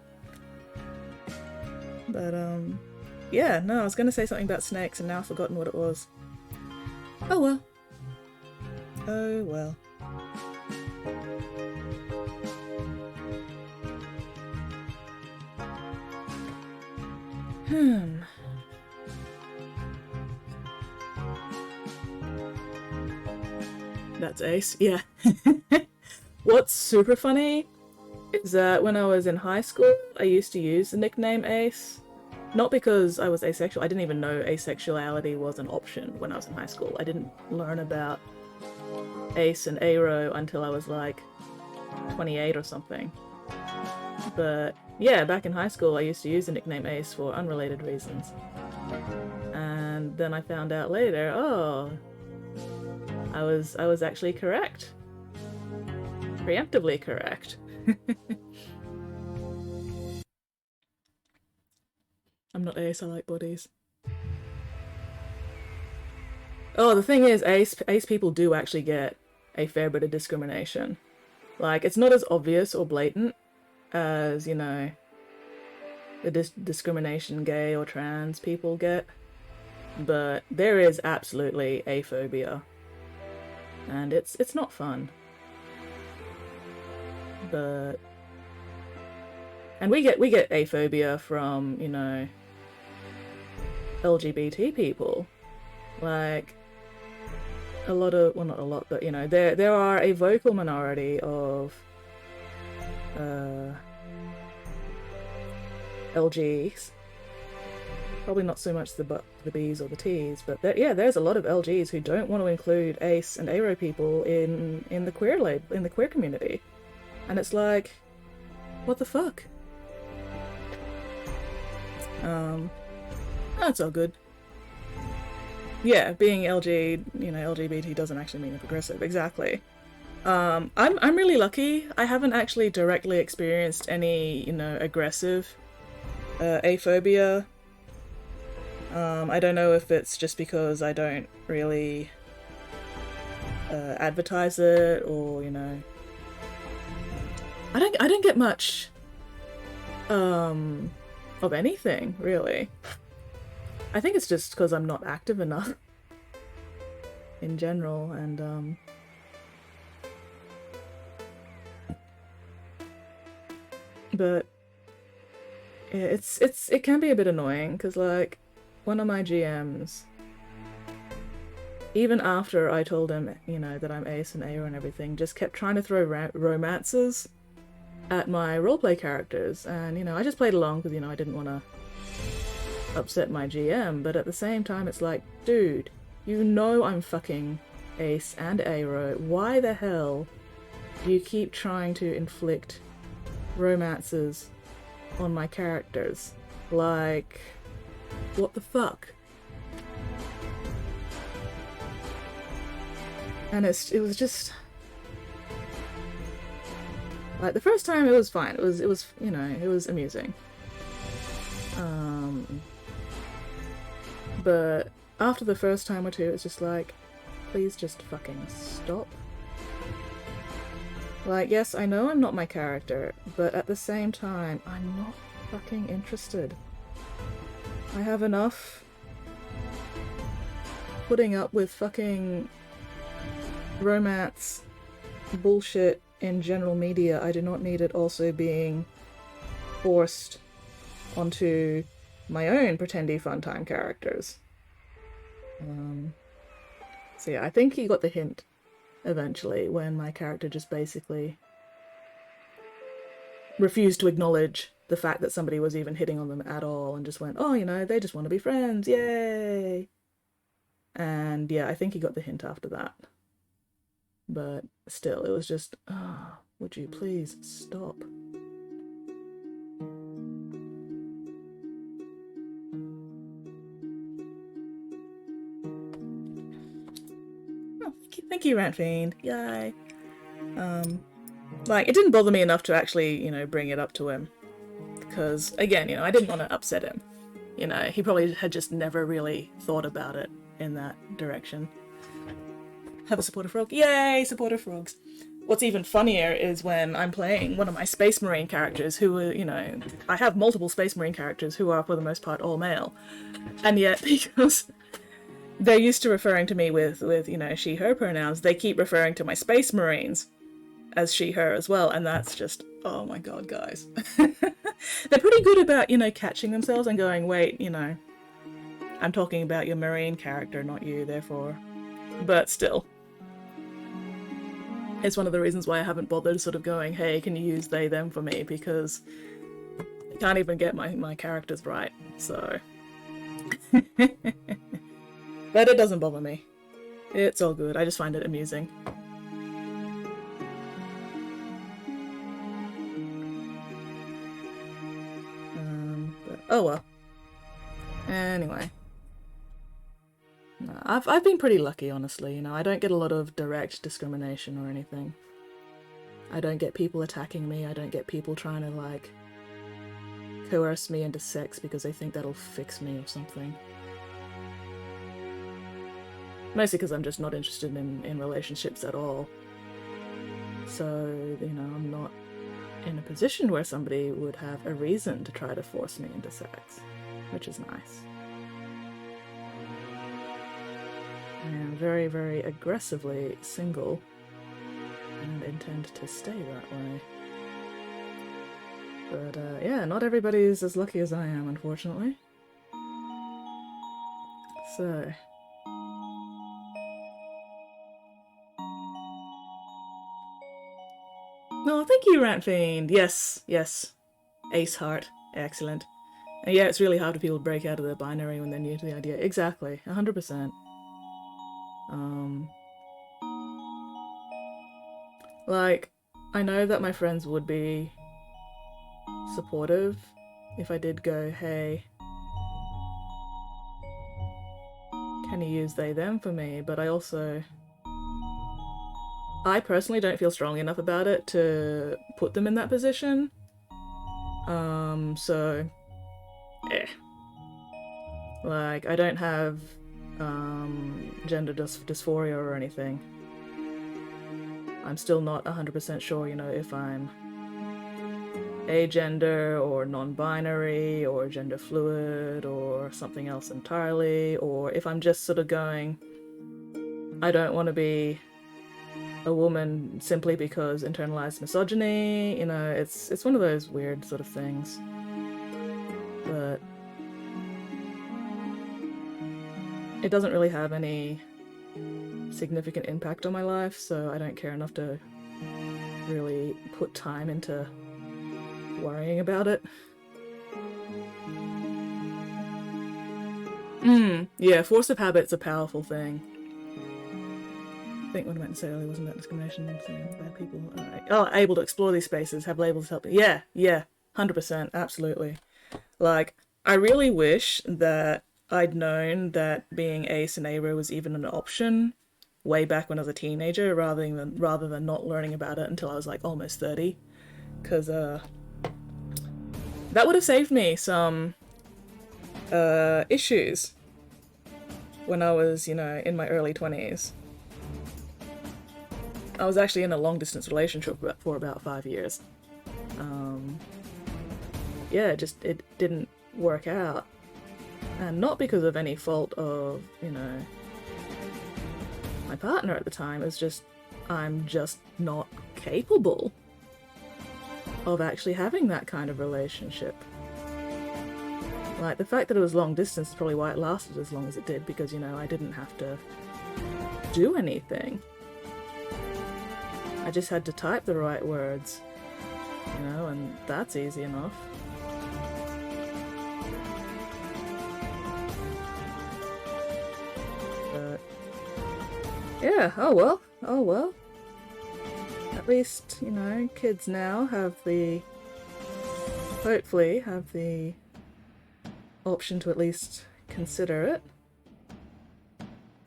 S1: But, yeah, no, I was going to say something about snakes and now I've forgotten what it was. Oh well. Oh well. That's ace, yeah. What's super funny is that when I was in high school, I used to use the nickname Ace. Not because I was asexual, I didn't even know asexuality was an option when I was in high school. I didn't learn about ace and aro until I was like 28 or something. But yeah, back in high school I used to use the nickname Ace for unrelated reasons. And then I found out later, oh, I was actually correct. Preemptively correct. I'm not ace, I like bodies. Oh, the thing is, ace people do actually get a fair bit of discrimination. Like, it's not as obvious or blatant as, you know, the discrimination gay or trans people get, but there is absolutely aphobia. And it's not fun. But and we get aphobia from, you know, LGBT people. Like a lot of, well, not a lot, but you know, there are a vocal minority of LGs. Probably not so much the B's or the T's, but there's a lot of LGs who don't want to include ace and aro people in the queer community, and it's like, what the fuck? That's all good. Yeah, being LG, you know, LGBT doesn't actually mean progressive, exactly. I'm really lucky. I haven't actually directly experienced any, you know, aggressive aphobia. I don't know if it's just because I don't really advertise it, or, you know, I don't get much of anything, really. I think it's just because I'm not active enough in general, and but yeah, it can be a bit annoying because, like, one of my GMs, even after I told him, you know, that I'm ace and aro and everything, just kept trying to throw romances at my roleplay characters, and, you know, I just played along because, you know, I didn't want to upset my GM, but at the same time it's like, dude, you know I'm fucking ace and aro, why the hell you keep trying to inflict romances on my characters. Like, what the fuck? And it was just like the first time it was fine. It was you know, it was amusing. But after the first time or two, it's just like, please just fucking stop. Like, yes, I know I'm not my character, but at the same time, I'm not fucking interested. I have enough putting up with fucking romance bullshit in general media. I do not need it also being forced onto my own pretendy fun time characters. So yeah, I think he got the hint eventually when my character just basically refused to acknowledge the fact that somebody was even hitting on them at all and just went, oh, you know, they just want to be friends, yay! And yeah, I think he got the hint after that. But still, it was just, oh, would you please stop? Oh, thank you, Rant Fiend. Yay. Like, it didn't bother me enough to actually, you know, bring it up to him. Because, again, you know, I didn't want to upset him. You know, he probably had just never really thought about it in that direction. Have a supporter frog? Yay, supporter frogs. What's even funnier is when I'm playing one of my Space Marine characters who are, you know, I have multiple Space Marine characters who are, for the most part, all male. And yet, because they're used to referring to me with you know, she, her pronouns, they keep referring to my Space Marines as she, her as well, and that's just, oh my god, guys. They're pretty good about, you know, catching themselves and going, wait, you know, I'm talking about your Marine character, not you, therefore. But still. It's one of the reasons why I haven't bothered sort of going, hey, can you use they, them for me, because I can't even get my characters right, so. But it doesn't bother me. It's all good, I just find it amusing. But, oh well. Anyway. No, I've been pretty lucky, honestly, you know, I don't get a lot of direct discrimination or anything. I don't get people attacking me, I don't get people trying to, like, coerce me into sex because they think that'll fix me or something. Mostly because I'm just not interested in relationships at all. So, you know, I'm not in a position where somebody would have a reason to try to force me into sex, which is nice. I am very, very aggressively single and intend to stay that way. But yeah, not everybody's as lucky as I am, unfortunately. So... Oh, thank you, Rant Fiend. Yes, yes. Ace Heart. Excellent. And yeah, it's really hard for people to break out of their binary when they're new to the idea. Exactly. 100%. Like, I know that my friends would be supportive if I did go, hey, can you use they, them for me? But I personally don't feel strongly enough about it to put them in that position. So, like, I don't have, gender dysphoria or anything. I'm still not 100% sure, you know, if I'm agender or non-binary or gender fluid or something else entirely, or if I'm just sort of going, I don't want to be a woman simply because internalized misogyny, you know, it's one of those weird sort of things. But it doesn't really have any significant impact on my life, so I don't care enough to really put time into worrying about it. Yeah, force of habit's a powerful thing. think what I meant to say earlier wasn't about discrimination. Bad people are able to explore these spaces, have labels to help. Yeah, 100%, absolutely. Like, I really wish that I'd known that being ace in ARO was even an option way back when I was a teenager, rather than not learning about it until I was like almost 30, because that would have saved me some issues when I was, you know, in my early 20s. I was actually in a long-distance relationship for about 5 years. Yeah, it didn't work out. And not because of any fault of, you know, my partner at the time. It's just, I'm just not capable of actually having that kind of relationship. Like, the fact that it was long distance is probably why it lasted as long as it did, because, you know, I didn't have to do anything. I just had to type the right words, you know, and that's easy enough. But, yeah, oh well. At least, you know, kids now hopefully have the option to at least consider it.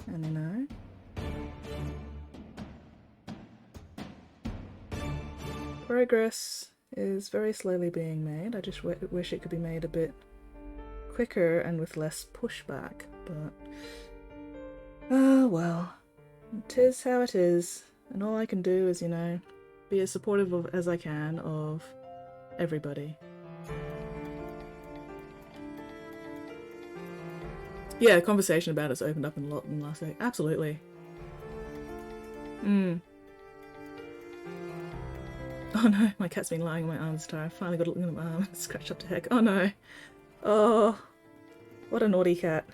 S1: And, you know, progress is very slowly being made. I just wish it could be made a bit quicker and with less pushback, but well, 'tis how it is, and all I can do is, you know, be as supportive as I can of everybody. Yeah, the conversation about it's opened up a lot in the last week. Absolutely. Oh no, my cat's been lying on my arm this time. I finally got to look at my arm. It's scratched up to heck. Oh no. Oh, what a naughty cat.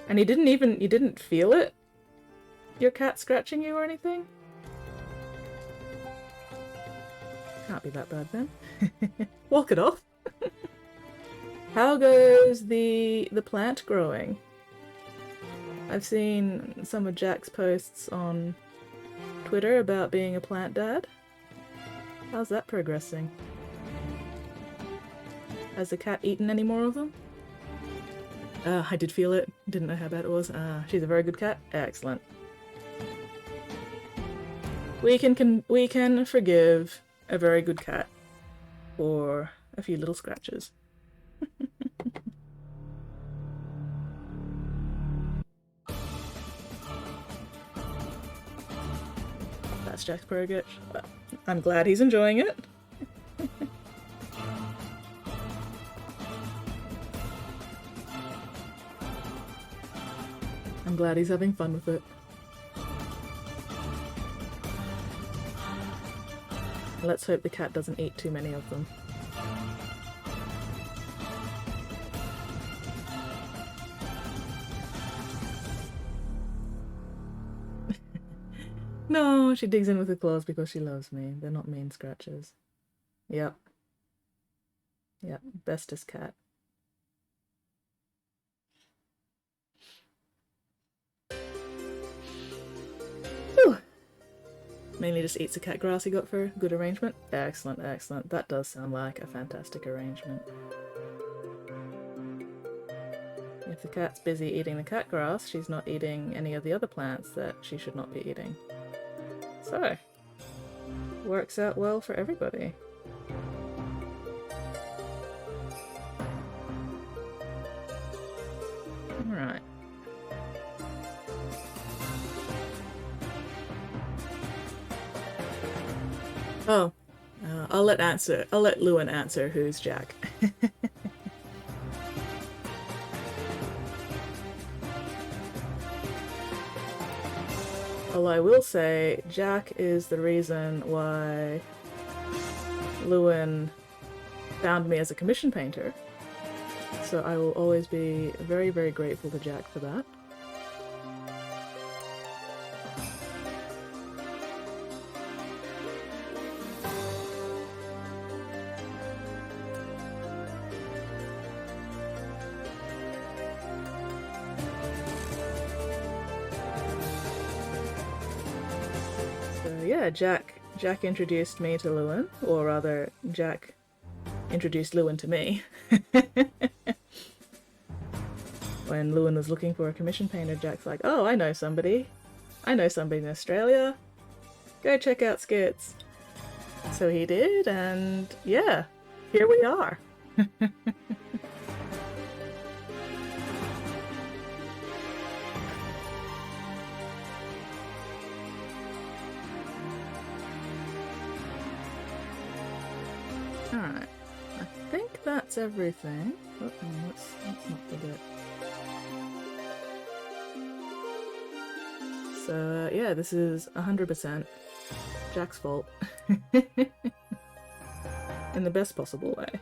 S1: And you didn't feel it? Your cat scratching you or anything? Can't be that bad then. Walk it off. How goes the plant growing? I've seen some of Jack's posts on Twitter about being a plant dad. How's that progressing? Has the cat eaten any more of them? I did feel it. Didn't know how bad it was. She's a very good cat. Excellent. We can forgive a very good cat for a few little scratches. That's Jack's progress. I'm glad he's enjoying it. I'm glad he's having fun with it. Let's hope the cat doesn't eat too many of them. No, she digs in with her claws because she loves me. They're not mean scratches. Yep. Yep, bestest cat. Whew. Mainly just eats the cat grass he got for her. Good arrangement. Excellent, excellent. That does sound like a fantastic arrangement. If the cat's busy eating the cat grass, she's not eating any of the other plants that she should not be eating. So, works out well for everybody. Alright. Oh, I'll let Lewin answer who's Jack. Well, I will say Jack is the reason why Lewin found me as a commission painter. So I will always be very, very grateful to Jack for that. yeah, Jack introduced me to Lewin, or rather, Jack introduced Lewin to me. When Lewin was looking for a commission painter, Jack's like, oh, I know somebody. I know somebody in Australia. Go check out Skits. So he did, and yeah, here we are. Alright, I think that's everything. Oh, let's not forget. So, yeah, this is 100% Jack's fault. In the best possible way.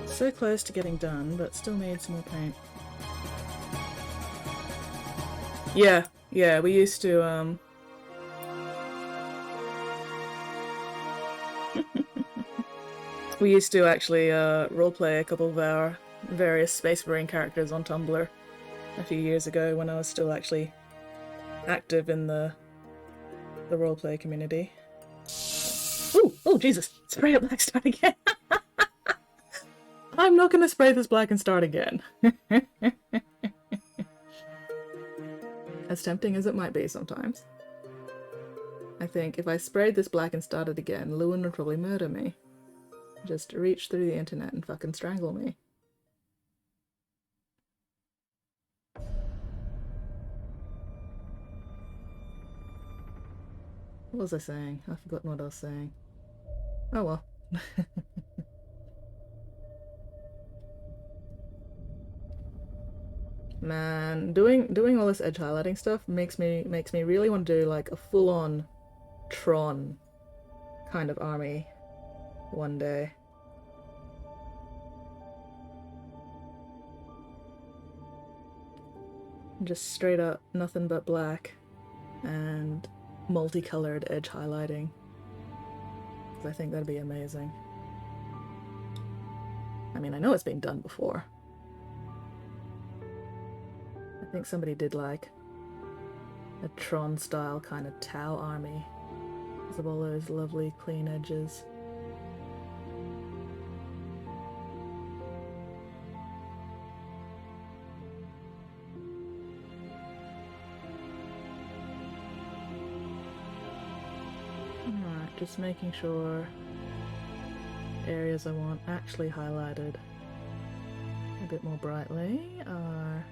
S1: So close to getting done, but still need some more paint. Yeah, we used to, we used to actually, roleplay a couple of our various Space Marine characters on Tumblr a few years ago when I was still actually active in the roleplay community. Ooh, oh Jesus! Spray it black, start again! I'm not gonna spray this black and start again. As tempting as it might be sometimes. I think if I sprayed this black and started again, Lewin would probably murder me. Just reach through the internet and fucking strangle me. What was I saying? I've forgotten what I was saying. Oh well. Man, doing all this edge highlighting stuff makes me really want to do like a full-on Tron kind of army one day. Just straight up nothing but black and multicolored edge highlighting. I think that'd be amazing. I mean, I know it's been done before. I think somebody did like a Tron style kind of Tau army because of all those lovely clean edges. Alright, just making sure areas I want actually highlighted a bit more brightly are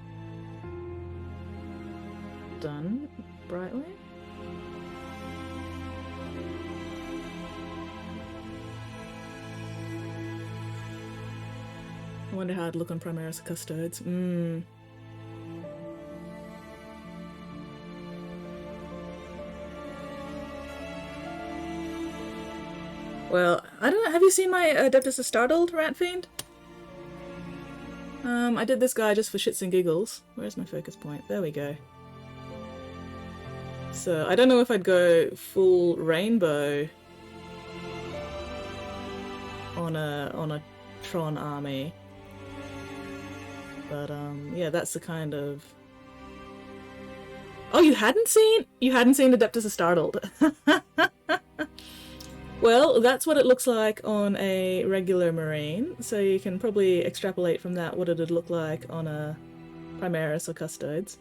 S1: done brightly. I wonder how it'd look on Primaris Custodes. Well, I don't know, have you seen my Adeptus Astardold Rat Fiend? I did this guy just for shits and giggles. Where's my focus point? There we go. So, I don't know if I'd go full rainbow on a Tron army. But, yeah, that's the kind of... Oh, you hadn't seen Adeptus Astardold? Well, that's what it looks like on a regular Marine, so you can probably extrapolate from that what it'd look like on a Primaris or Custodes.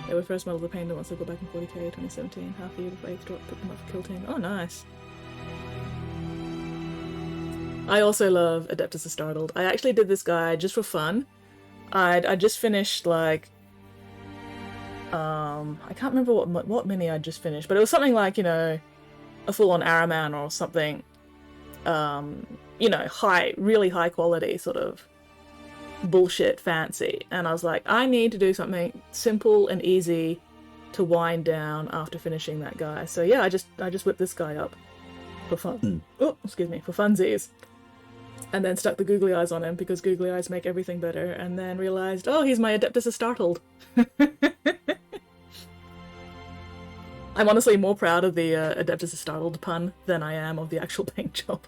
S1: They were first model of the painter once they got back in 40k 2017, half a year before 8th drop, put them up for kill team. Oh, nice. I also love Adeptus Astardold. I actually did this guy just for fun. I just finished, like... I can't remember what mini I'd just finished, but it was something like, you know, a full-on Araman or something, you know, really high quality sort of bullshit fancy. And I was like, I need to do something simple and easy to wind down after finishing that guy. So yeah, I just whipped this guy up for fun. Oh, excuse me, for funsies. And then stuck the googly eyes on him because googly eyes make everything better, and then realised, oh, he's my Adeptus Astartled. I'm honestly more proud of the Adeptus Astartled pun than I am of the actual paint job.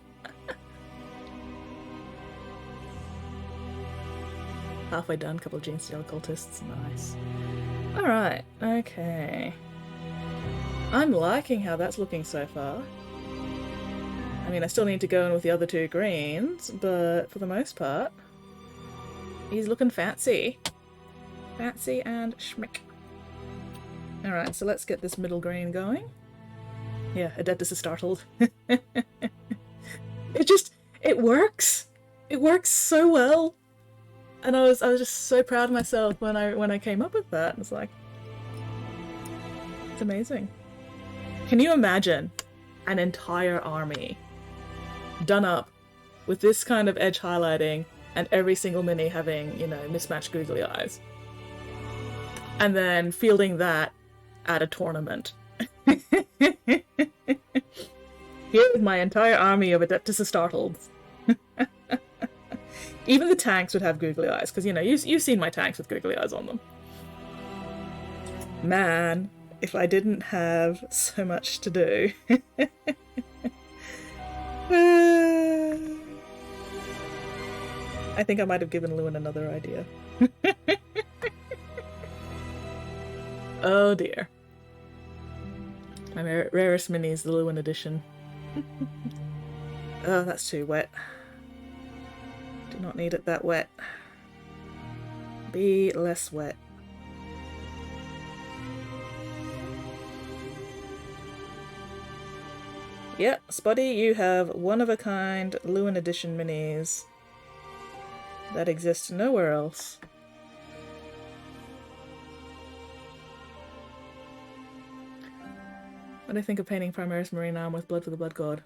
S1: Halfway done, couple of Genestealer cultists, nice. Alright, okay. I'm liking how that's looking so far. I mean, I still need to go in with the other two greens, but for the most part, he's looking fancy. Fancy and schmick. Alright, so let's get this middle green going. Yeah, Adeptus is startled. It works! It works so well! And I was just so proud of myself when I came up with that. It's like, it's amazing. Can you imagine an entire army done up with this kind of edge highlighting and every single mini having, you know, mismatched googly eyes? And then fielding that at a tournament. Here's my entire army of Adeptus Astartleds. Even the tanks would have googly eyes, because, you know, you've seen my tanks with googly eyes on them. Man, if I didn't have so much to do. I think I might have given Lewin another idea. Oh dear. My rarest mini is the Lewin edition. Oh, that's too wet. Do not need it that wet. Be less wet. Yep, Spotty, you have one-of-a-kind Lewin edition minis that exist nowhere else. What do I think of painting Primaris Marine Arm with Blood for the Blood God?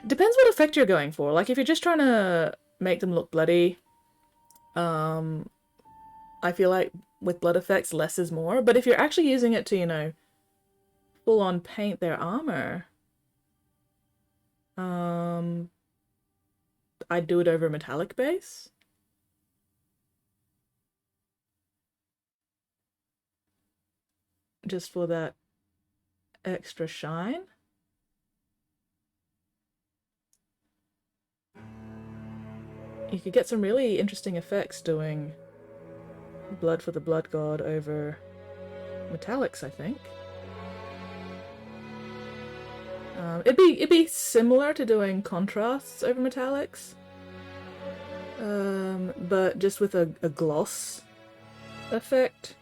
S1: Depends what effect you're going for. Like, if you're just trying to make them look bloody, I feel like with blood effects, less is more. But if you're actually using it to, you know, full-on paint their armor, I'd do it over a metallic base. Just for that extra shine. You could get some really interesting effects doing Blood for the Blood God over metallics, I think. It'd be similar to doing contrasts over metallics, but just with a gloss effect.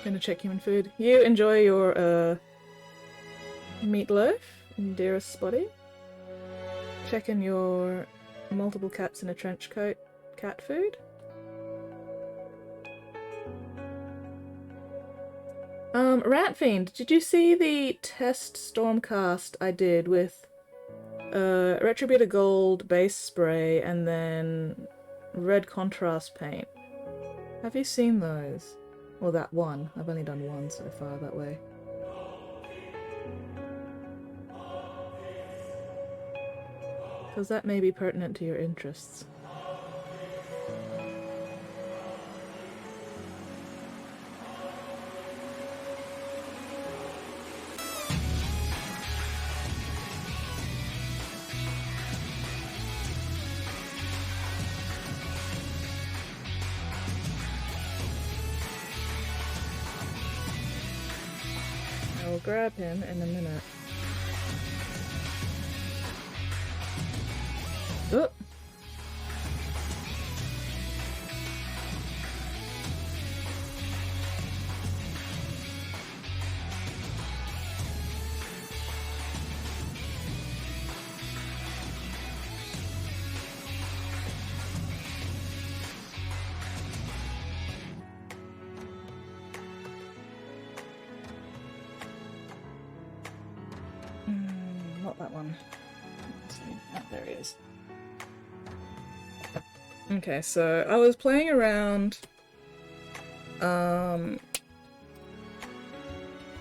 S1: Gonna check human food. You enjoy your meatloaf, dearest Spotty. Checking your multiple cats in a trench coat cat food. Ratfiend, did you see the test Stormcast I did with Retributor Gold base spray and then red contrast paint? Have you seen those? Or that one. I've only done one so far that way. Because that may be pertinent to your interests. I'll grab him in a minute. Oh. Not that one. Let's see. Oh, there he is. Okay, so I was playing around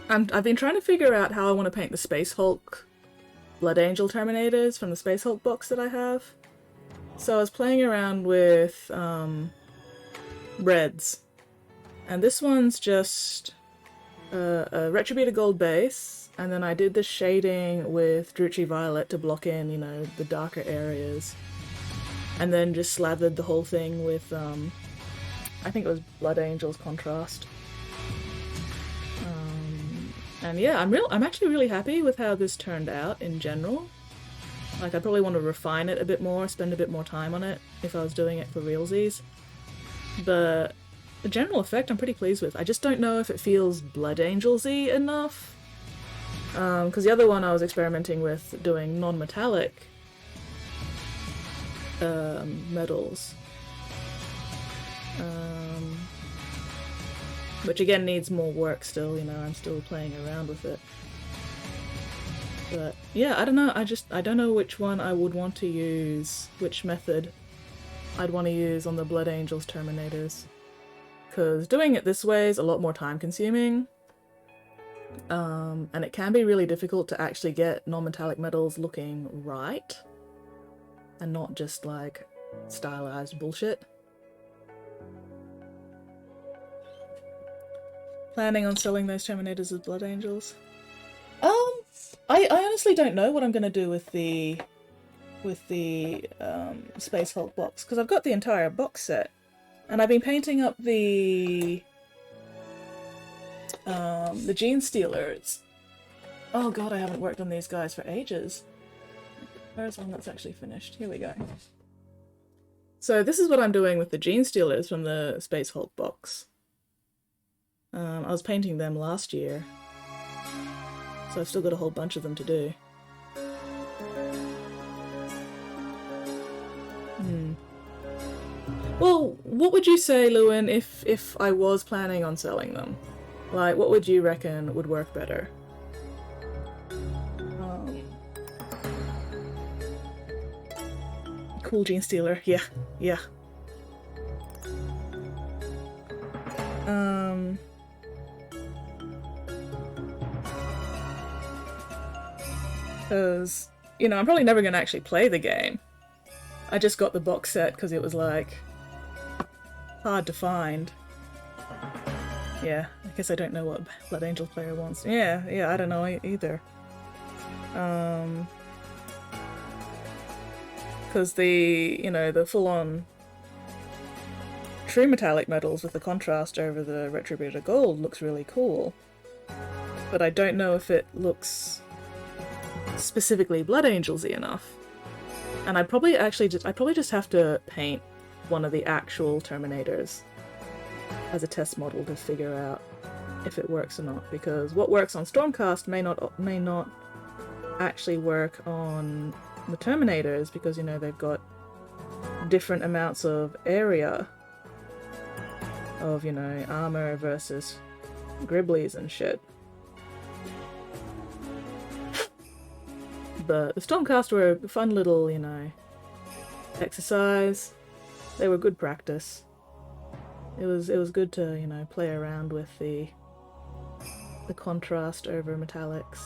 S1: I've been trying to figure out how I want to paint the Space Hulk Blood Angel Terminators from the Space Hulk box that I have. So I was playing around with reds, and this one's just a Retributor Gold base, and then I did the shading with Druchii Violet to block in, you know, the darker areas, and then just slathered the whole thing with, I think it was Blood Angel's contrast. And yeah, I'm actually really happy with how this turned out in general. Like, I probably want to refine it a bit more, spend a bit more time on it if I was doing it for realsies. But the general effect I'm pretty pleased with. I just don't know if it feels Blood Angel-y enough. Because the other one I was experimenting with doing non-metallic metals. Which again needs more work still, you know, I'm still playing around with it. But yeah, I don't know, I don't know which one I would want to use, which method I'd want to use on the Blood Angels Terminators. Because doing it this way is a lot more time consuming. And it can be really difficult to actually get non-metallic metals looking right. And not just like stylized bullshit. Planning on selling those Terminators as Blood Angels? I honestly don't know what I'm gonna do with the Space Hulk box, because I've got the entire box set, and I've been painting up the Gene Stealers. Oh god, I haven't worked on these guys for ages. Where's one that's actually finished? Here we go. So this is what I'm doing with the Gene Stealers from the Space Hulk box. I was painting them last year, so I've still got a whole bunch of them to do. Well, what would you say, Lewin, if I was planning on selling them? Like, what would you reckon would work better? Cool Gene Stealer, yeah. Because, you know, I'm probably never going to actually play the game. I just got the box set because it was, like, hard to find. Yeah, I guess I don't know what Blood Angel player wants. Yeah, I don't know either. Because you know, the full-on true metallic metals with the contrast over the Retributor Gold looks really cool. But I don't know if it looks specifically Blood Angels-y enough. And I'd probably just have to paint one of the actual Terminators as a test model to figure out if it works or not, because what works on Stormcast may not actually work on the Terminators, because, you know, they've got different amounts of area of, you know, armor versus Griblies and shit. But the Stormcast were a fun little, you know, exercise. They were good practice. It was good to, you know, play around with the contrast over metallics.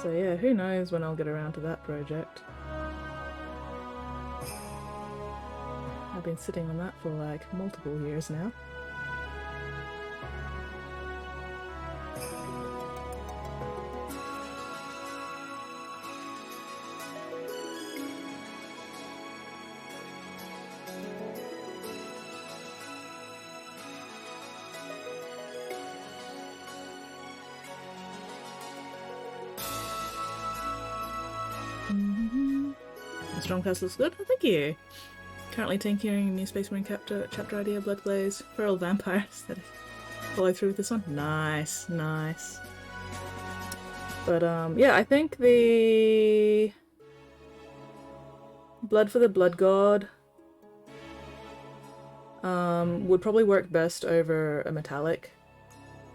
S1: So yeah, who knows when I'll get around to that project. I've been sitting on that for like multiple years now. The Stormcast looks good, oh, thank you! Currently tinkering new Space Marine chapter idea, Blood Glaze, Feral Vampires. That follow through with this one. Nice. But yeah, I think the Blood for the Blood God would probably work best over a metallic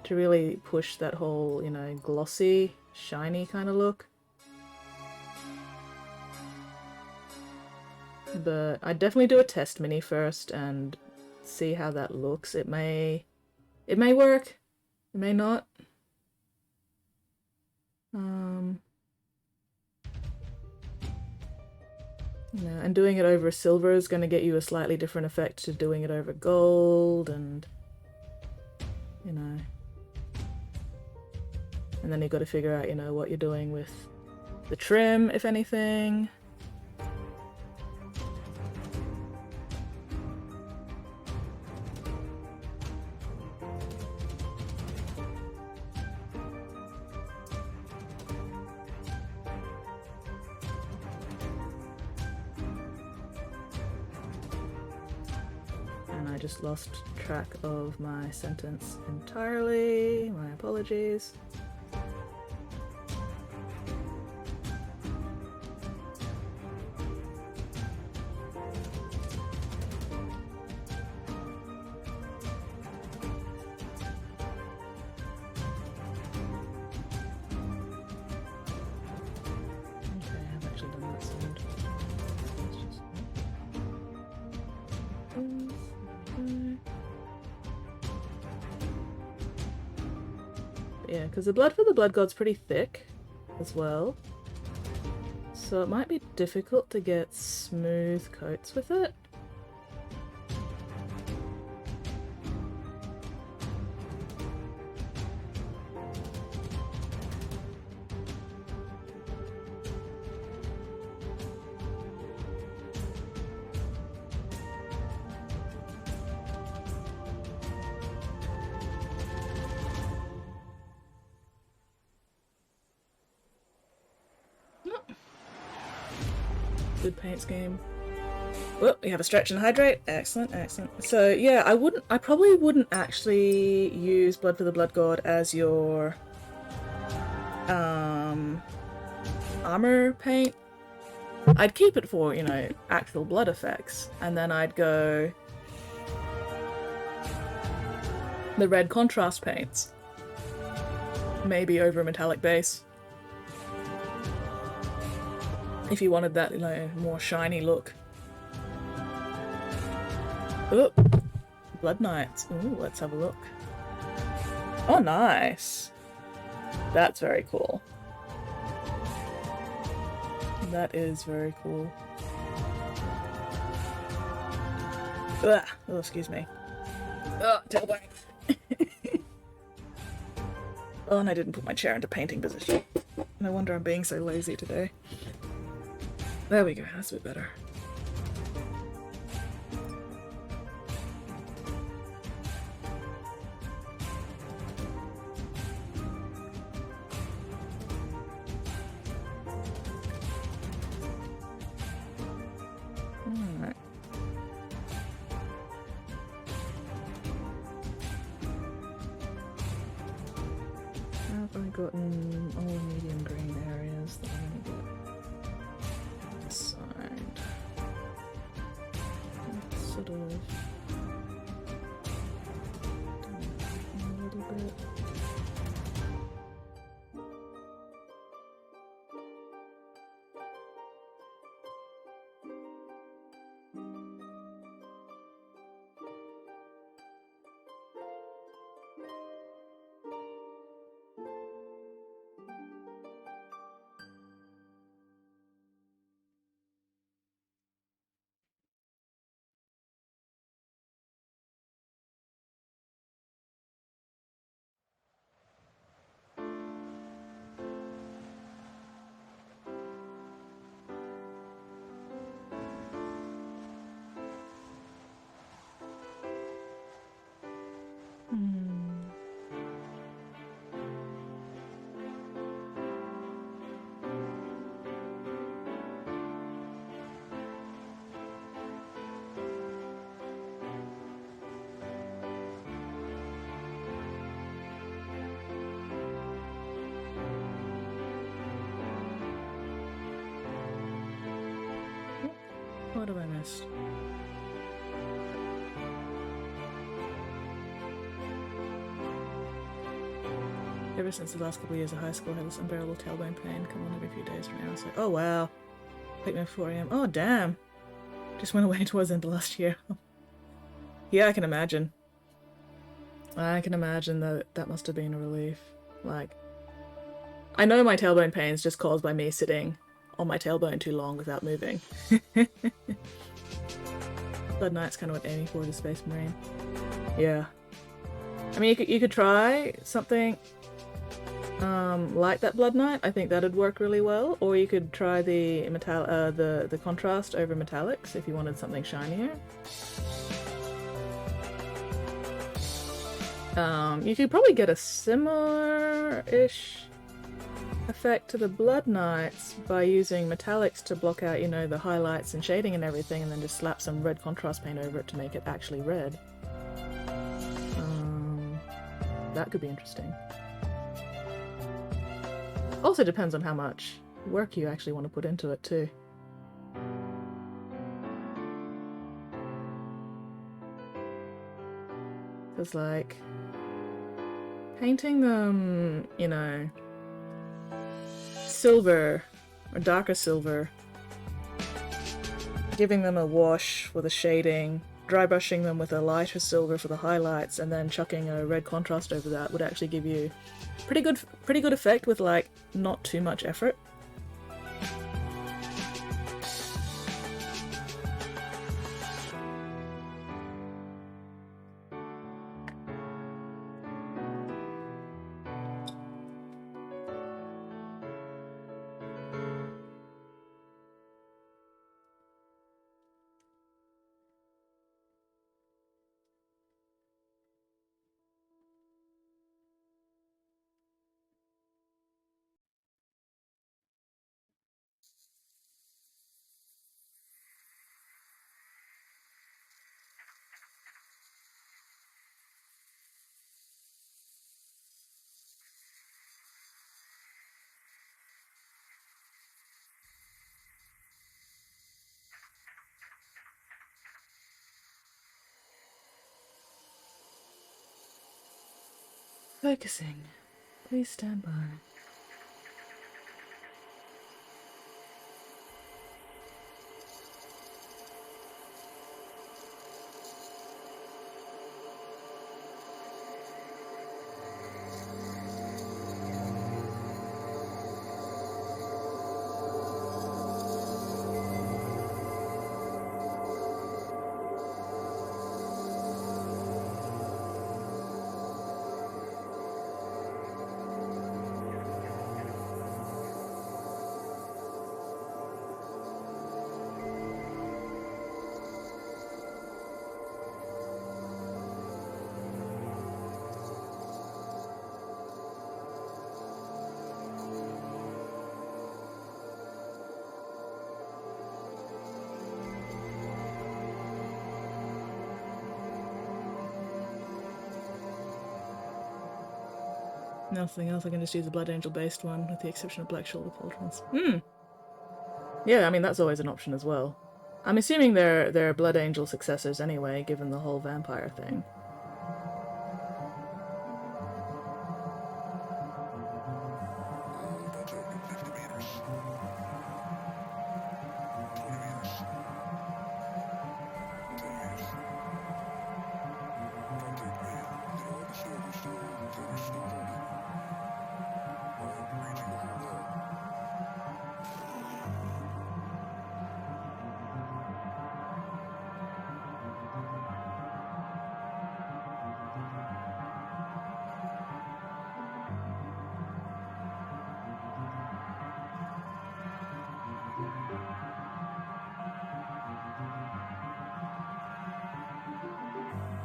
S1: to really push that whole, you know, glossy, shiny kind of look. but I'd definitely do a test mini first and see how that looks. It may work, it may not. You know, and doing it over silver is going to get you a slightly different effect to doing it over gold, and you know, and then you've got to figure out, you know, what you're doing with the trim, if anything. I just lost track of my sentence entirely. My apologies. Yeah, because the blood for the blood god's pretty thick as well, so it might be difficult to get smooth coats with it. Good paint scheme. Well, we have a stretch and hydrate. Excellent, excellent. So yeah, I probably wouldn't actually use Blood for the Blood God as your armor paint. I'd keep it for, you know, actual blood effects, and then I'd go the red contrast paints, maybe over a metallic base. If you wanted that, you know, more shiny look. Oh, Blood Knights. Ooh, let's have a look. Oh, nice. That's very cool. That is very cool. Ugh. Oh, excuse me. Oh, tailbone. Oh, and I didn't put my chair into painting position. No wonder I'm being so lazy today. There we go, that's a bit better. Alright. How have I gotten all medium green areas that I'm gonna get? Side. Sort of a little bit. What have I missed? Ever since the last couple of years of high school, I had this unbearable tailbone pain come on every few days from now. So, oh wow. Wake me up 4 AM. Oh damn. Just went away towards the end of last year. Yeah, I can imagine. I can imagine that must have been a relief. Like, I know my tailbone pain is just caused by me sitting on my tailbone too long without moving. Blood Knight's kind of what aiming for the Space Marine. Yeah. I mean, you could try something like that Blood Knight. I think that'd work really well. Or you could try the the contrast over metallics if you wanted something shinier. You could probably get a similar-ish effect to the Blood Knights by using metallics to block out, you know, the highlights and shading and everything, and then just slap some red contrast paint over it to make it actually red. That could be interesting. Also depends on how much work you actually want to put into it too. Because like painting them, you know, silver or darker silver, giving them a wash for the shading, dry brushing them with a lighter silver for the highlights, and then chucking a red contrast over that would actually give you pretty good effect with like not too much effort. Focusing. Please stand by. Nothing else, I can just use a Blood Angel based one, with the exception of Black Shoulder Pauldrons. Yeah, I mean, that's always an option as well. I'm assuming they're Blood Angel successors anyway, given the whole vampire thing.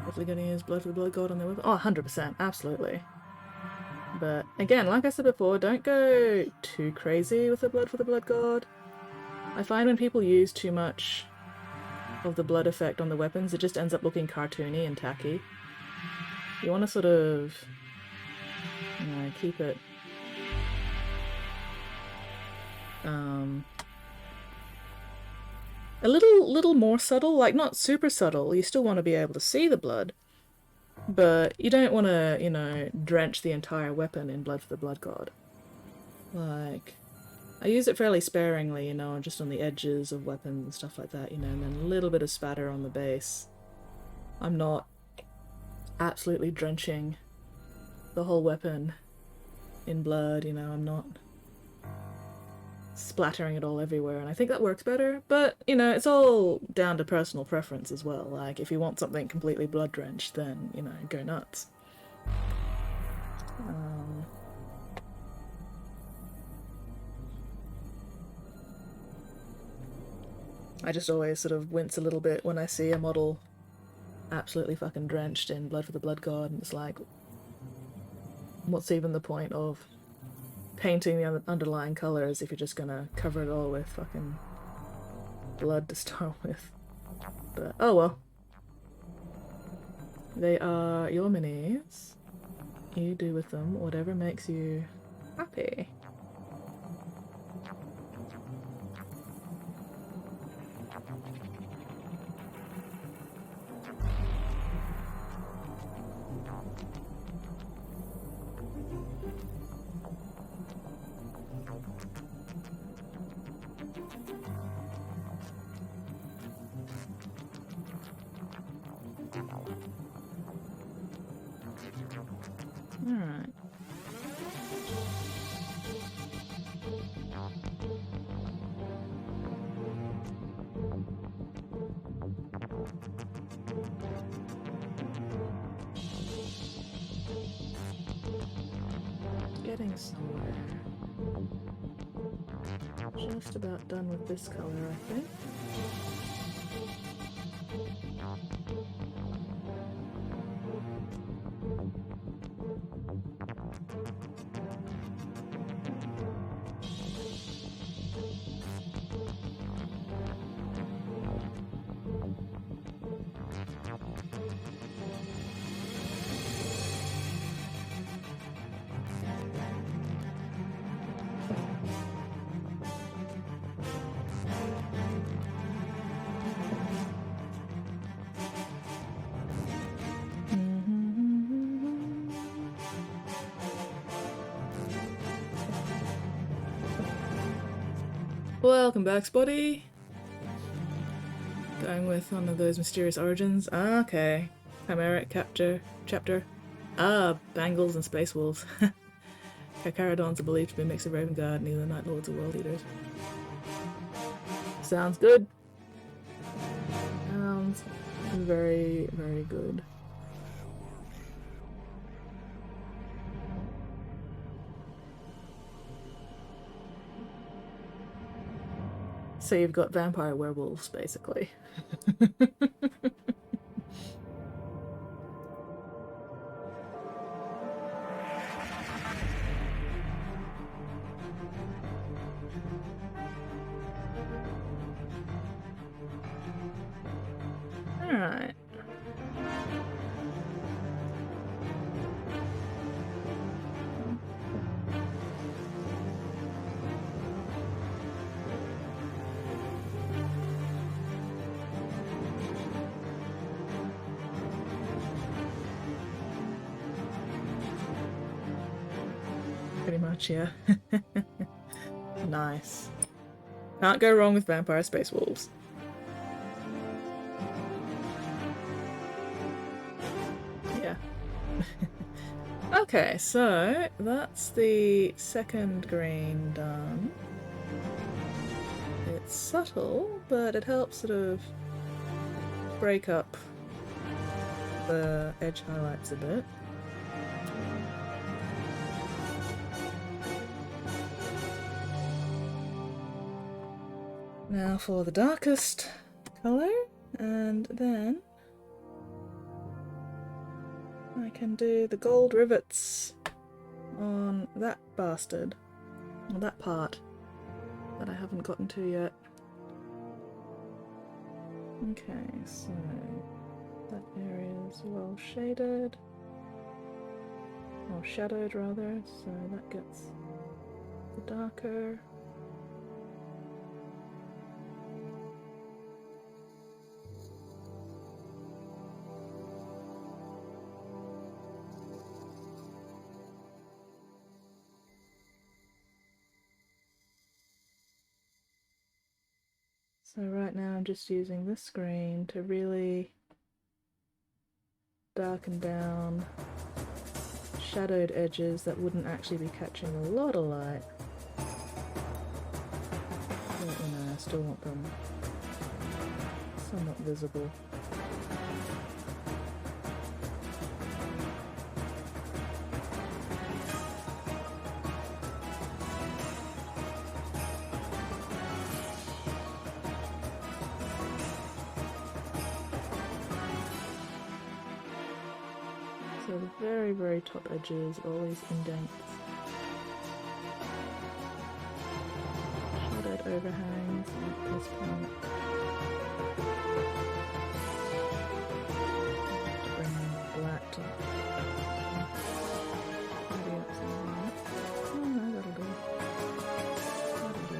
S1: Definitely gonna use Blood for the Blood God on their weapon. Oh, 100%, absolutely. But again, like I said before, don't go too crazy with the Blood for the Blood God. I find when people use too much of the blood effect on the weapons, it just ends up looking cartoony and tacky. You want to sort of, you know, keep it a little more subtle, like not super subtle. You still want to be able to see the blood, but you don't want to, you know, drench the entire weapon in Blood for the Blood God. Like, I use it fairly sparingly, you know, just on the edges of weapons and stuff like that, you know, and then a little bit of spatter on the base. I'm not absolutely drenching the whole weapon in blood, you know, I'm not splattering it all everywhere, and I think that works better, but, you know, it's all down to personal preference as well. Like, if you want something completely blood-drenched, then, you know, go nuts. I just always sort of wince a little bit when I see a model absolutely fucking drenched in blood for the blood god, and it's like, what's even the point of painting the underlying colors if you're just gonna cover it all with fucking blood to start with? But oh well. They are your minis. You do with them whatever makes you happy. Alright. Getting somewhere. Just about done with this color, I think. Welcome back, Spotty. Going with one of those mysterious origins. Ah, okay. Chimeric chapter. Ah, Bangles and Space Wolves. Carcharodons are believed to be a mix of Raven Guard and either Night Lords or World Eaters. Sounds good. Sounds very, very good. So you've got vampire werewolves, basically. Alright. Pretty much, yeah. Nice. Can't go wrong with vampire space wolves. Yeah. Okay, so that's the second green done. It's subtle, but it helps sort of break up the edge highlights a bit. Now for the darkest colour, and then I can do the gold rivets on that bastard, or that part that I haven't gotten to yet. Okay, so that area is well shaded, or shadowed rather, so that gets the darker. So right now I'm just using this screen to really darken down shadowed edges that wouldn't actually be catching a lot of light. But you know, I still want them somewhat visible. So the very, very top edges, all these indents, shadowed overhangs like this point. To bring black to maybe up some of that. Oh no, that'll do. That'll do.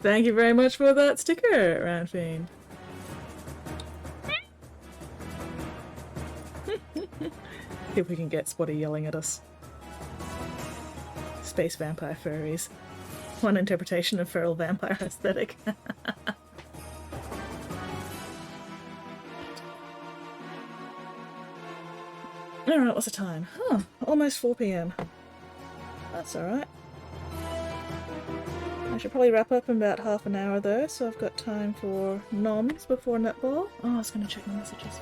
S1: Thank you very much for that sticker, Round Fiend. See if we can get Spotty yelling at us. Space vampire furries. One interpretation of feral vampire aesthetic. Alright, what's the time? Huh, almost 4 PM. That's alright. I should probably wrap up in about half an hour though, so I've got time for noms before netball. Oh, I was going to check my messages.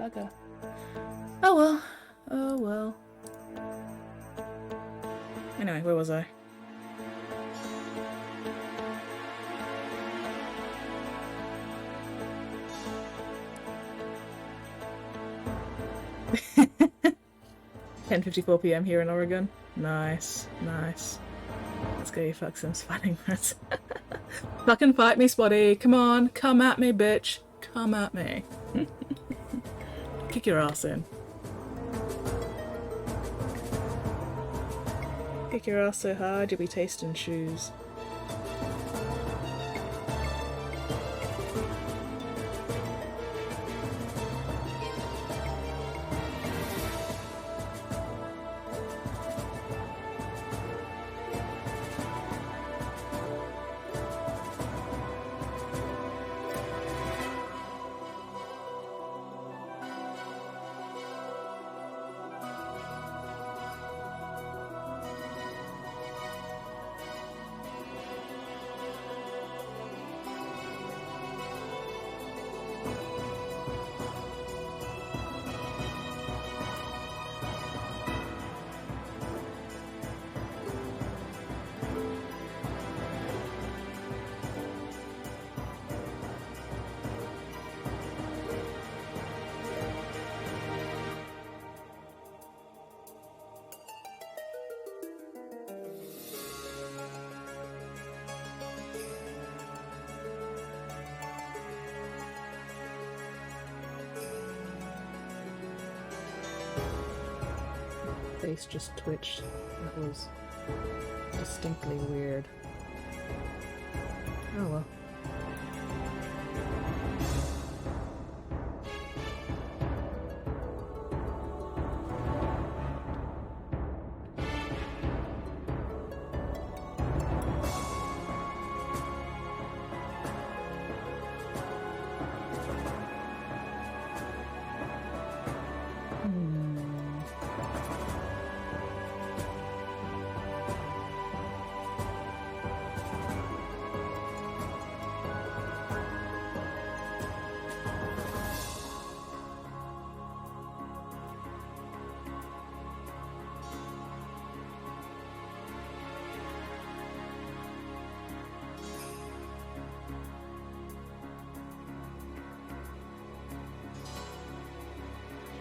S1: Bugger. Oh well. Oh well. Anyway, where was I? (10:54 PM here in Oregon. Nice, nice. Let's go, you fuck some fighting words. Fucking fight me, Spotty. Come on, come at me, bitch. Come at me. Kick your ass in. Kick your ass so hard you'll be tasting shoes. Face just twitched. That was distinctly weird. Oh well.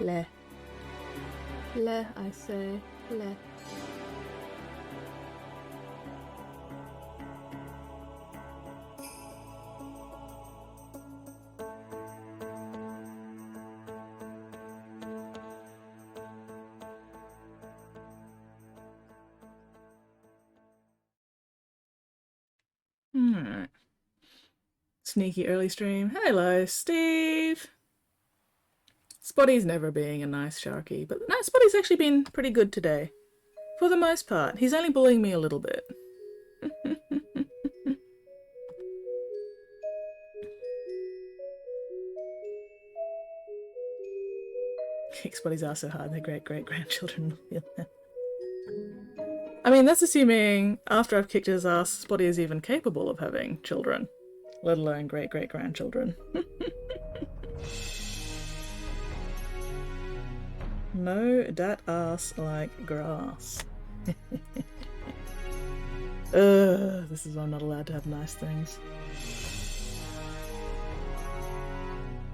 S1: Le. Le, I say. Le. Alright. Sneaky early stream. Hello, Steve! Spotty's never being a nice sharky, but no, Spotty's actually been pretty good today. For the most part. He's only bullying me a little bit. Kick Spotty's ass so hard their great-great-grandchildren will feel that. I mean, that's assuming after I've kicked his ass, Spotty is even capable of having children, let alone great-great-grandchildren. No, that ass like grass. This is why I'm not allowed to have nice things.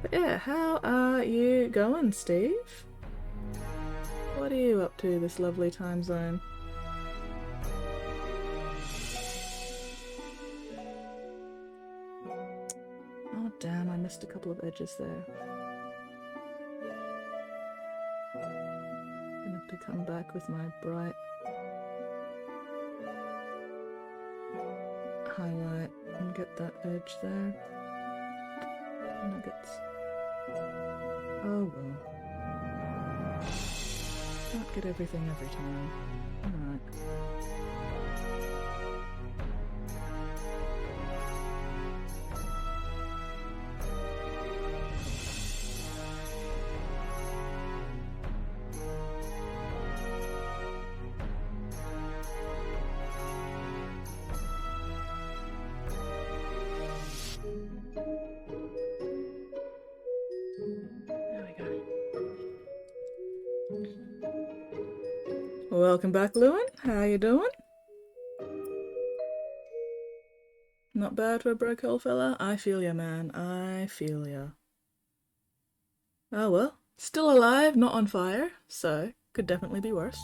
S1: But yeah, how are you going, Steve? What are you up to this lovely time zone? Oh damn, I missed a couple of edges there. Gonna have to come back with my bright highlight and get that edge there. Nuggets. Oh well. Can't get everything every time. Alright. Welcome back, Lewin. How you doing? Not bad for a broke old fella? I feel ya, man. I feel ya. Oh well. Still alive, not on fire, so could definitely be worse.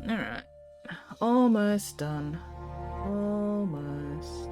S1: Alright. Almost done. Almost.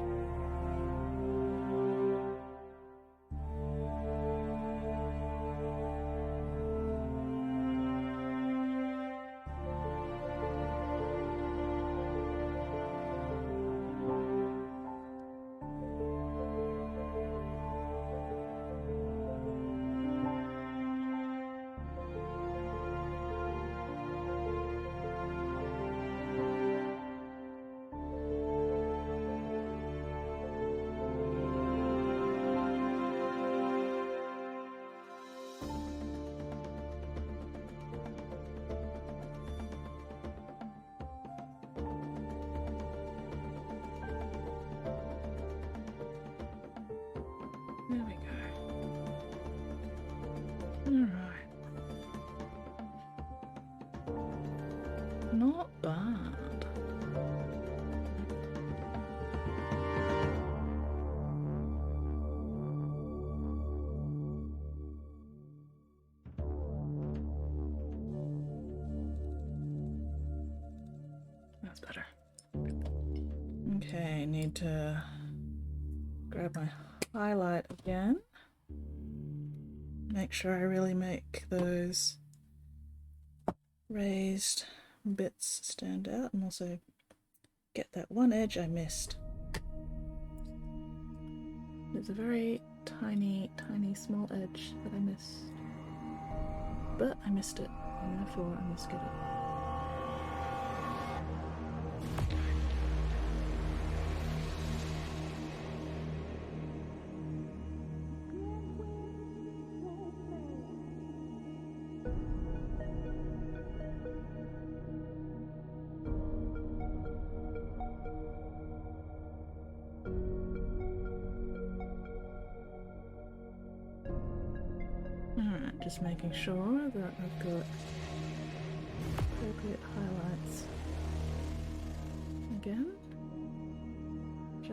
S1: There we go. Alright. Not bad. That's better. Okay, need to grab my highlight again. Make sure I really make those raised bits stand out and also get that one edge I missed. There's a very tiny small edge that I missed, but I missed it and therefore I must get it. Alright, just making sure that I've got appropriate highlights again.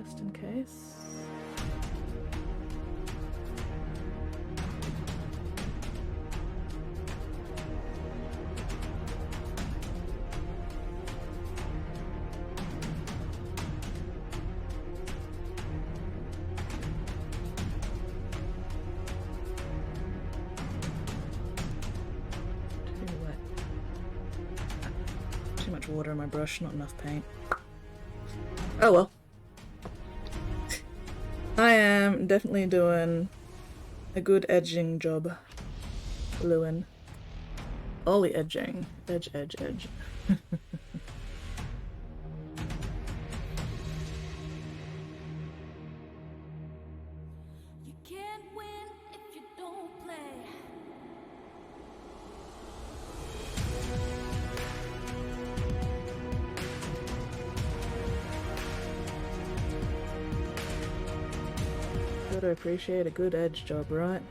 S1: just in case. Water on my brush, not enough paint. Oh well. I am definitely doing a good edging job. Gluing. All the edging. Edge, edge, edge.
S2: You can't win if you don't play.
S1: Gotta appreciate a good edge job, right?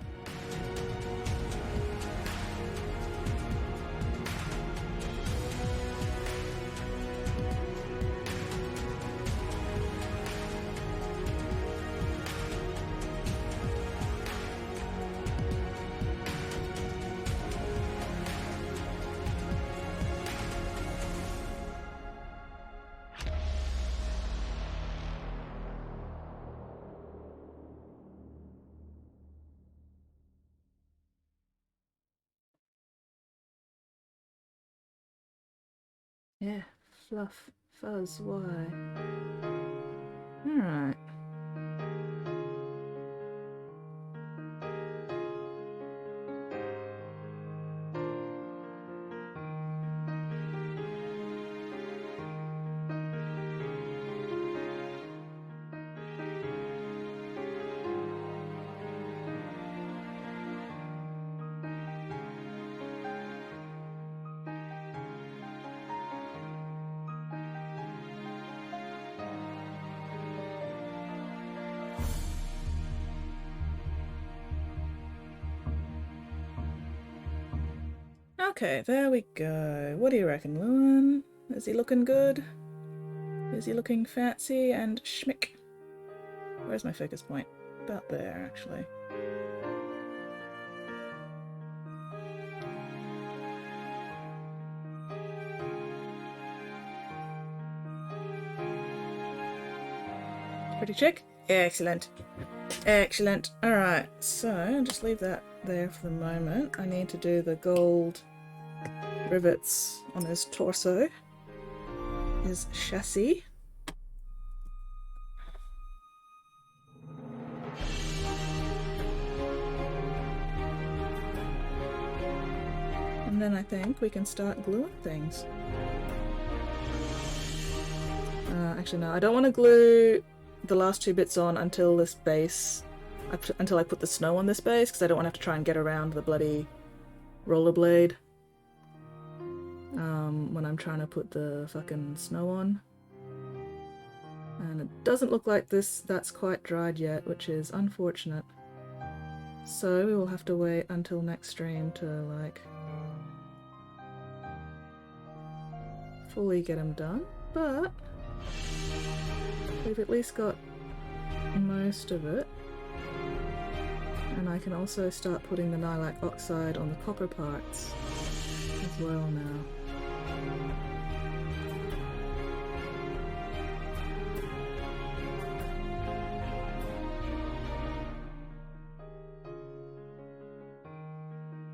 S1: Yeah, fluff, fuzz, why? Alright. Okay, there we go. What do you reckon, Lewin? Is he looking good? Is he looking fancy and schmick? Where's my focus point? About there, actually. Pretty chick? Excellent. Excellent. Alright, so I'll just leave that there for the moment. I need to do the gold rivets on his torso, his chassis. And then I think we can start gluing things. Actually no, I don't want to glue the last two bits on until this base, until I put the snow on this base, because I don't want to have to try and get around the bloody rollerblade when I'm trying to put the fucking snow on. And it doesn't look like that's quite dried yet, which is unfortunate. So we will have to wait until next stream to like fully get them done, but we've at least got most of it. And I can also start putting the niliac oxide on the copper parts as well now.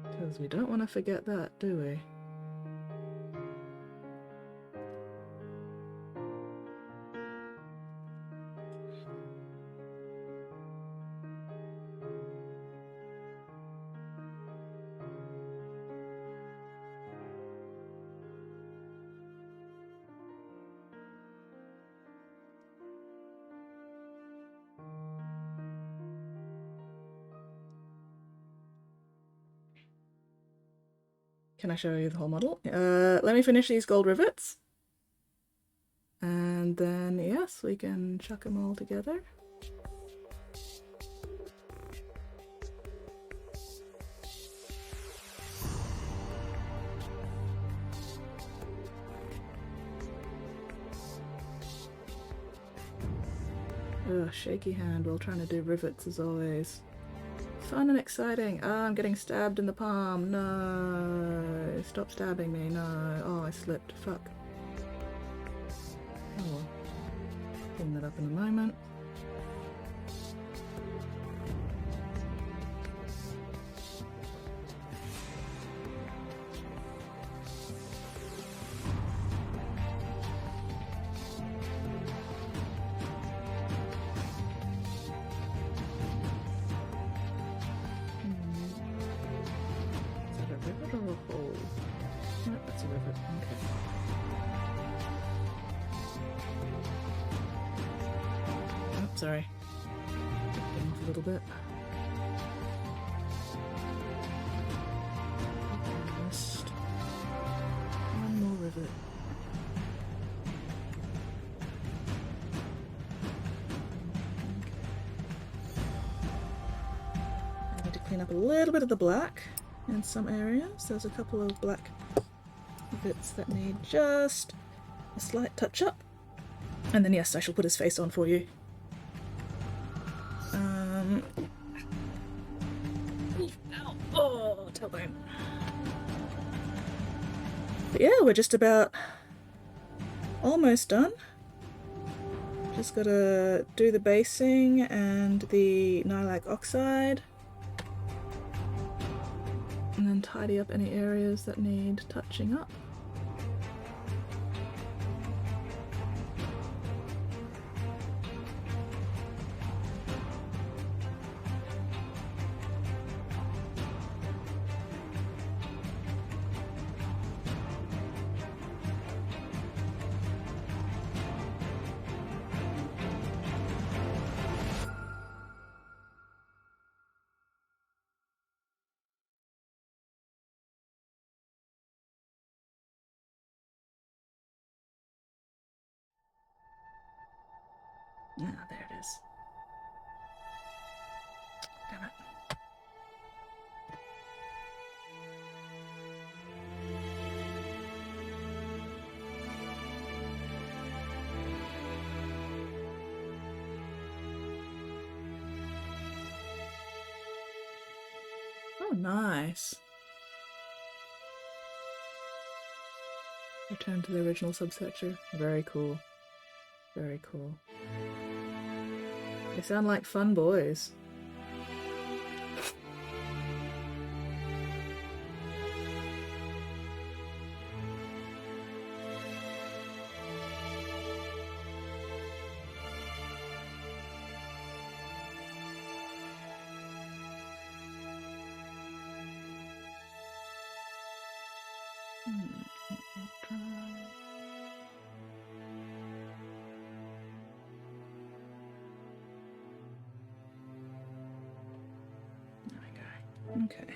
S1: Because we don't want to forget that, do we? Can I show you the whole model? Let me finish these gold rivets. And then, yes, we can chuck them all together. Ugh, shaky hand while trying to do rivets as always. Fun and exciting. Ah, I'm getting stabbed in the palm. No. Stop stabbing me. No. Oh, I slipped. Fuck. Oh well. Clean that up in a moment. That's a rivet. Okay. Oh, sorry. Getting off a little bit. Just one more rivet. I need to clean up a little bit of the black in some areas. There's a couple of black bits that need just a slight touch up. And then yes, I shall put his face on for you. Oh, tailbone. But yeah, we're just about almost done. Just gotta do the basing and the nilic oxide. And then tidy up any areas that need touching up. Ah, there it is. Damn it. Oh, nice. Return to the original subsector. Very cool. Very cool. They sound like fun boys. Okay.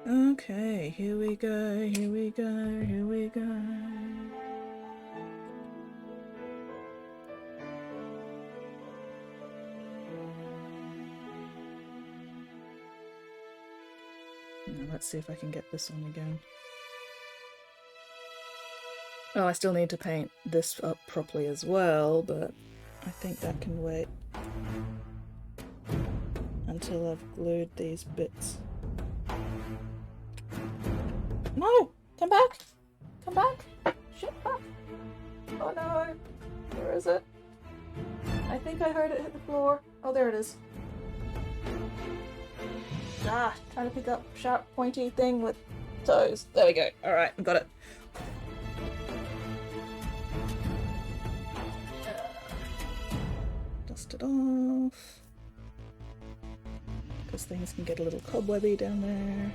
S1: Okay, here we go, here we go, here we go. Now let's see if I can get this on again. Oh, I still need to paint this up properly as well, but I think that can wait until I've glued these bits. No! Come back! Come back! Shit back! Oh no! Where is it? I think I heard it hit the floor. Oh, there it is. Ah, trying to pick up sharp, pointy thing with toes. There we go. Alright, I got it. Dust it off. Because things can get a little cobwebby down there.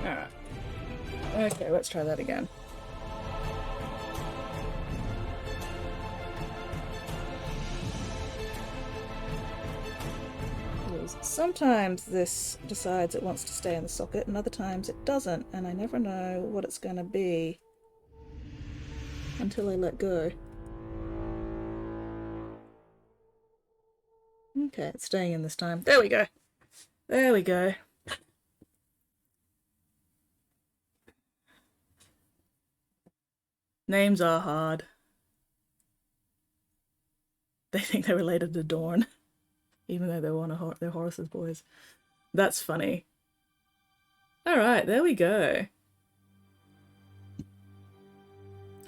S1: Alright. Okay, let's try that again. Sometimes this decides it wants to stay in the socket and other times it doesn't, and I never know what it's going to be until I let go. Okay, it's staying in this time. There we go. There we go. Names are hard. They think they're related to Dorn, even though they're Horus's boys. That's funny. Alright, there we go.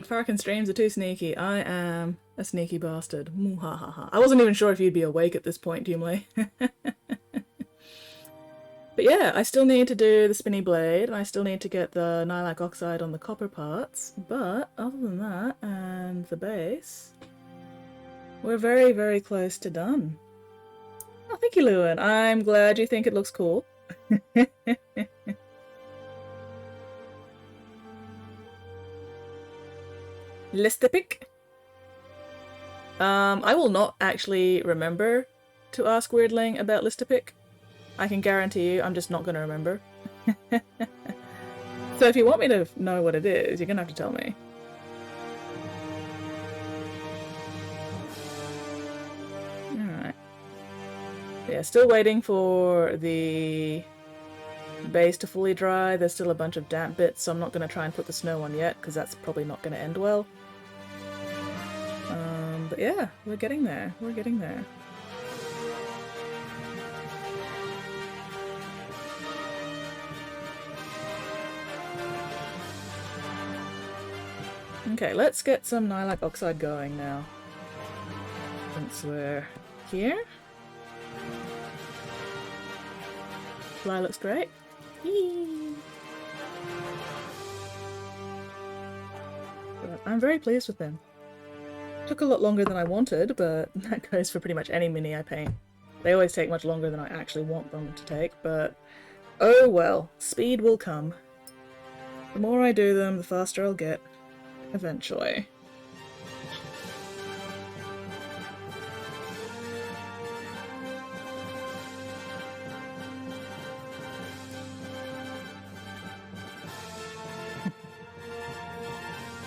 S1: Farrakhan streams are too sneaky. I am a sneaky bastard. I wasn't even sure if you'd be awake at this point, Doomley. But yeah, I still need to do the spinny blade, and I still need to get the Nylak oxide on the copper parts, but other than that, and the base, we're very, very close to done. Oh, thank you, Lewin. I'm glad you think it looks cool. Listipic. I will not actually remember to ask Weirdling about Listipic. I can guarantee you I'm just not going to remember. So if you want me to know what it is, you're going to have to tell me. Alright. Yeah, still waiting for the base to fully dry. There's still a bunch of damp bits, so I'm not going to try and put the snow on yet, because that's probably not going to end well. But yeah, we're getting there. We're getting there. Okay, let's get some Nylak oxide going now. Since we're here. Fly looks great. Yee. But I'm very pleased with them. Took a lot longer than I wanted, but that goes for pretty much any mini I paint. They always take much longer than I actually want them to take, but oh well, speed will come. The more I do them, the faster I'll get. Eventually.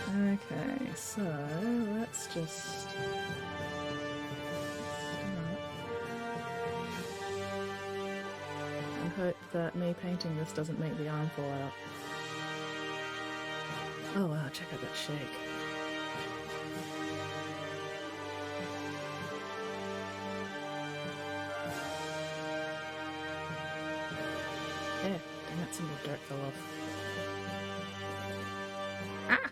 S1: Okay, so let's just start. And hope that me painting this doesn't make the arm fall out. Oh wow, check out that shake. Yeah, dang it, some of the dirt fell off. Ah!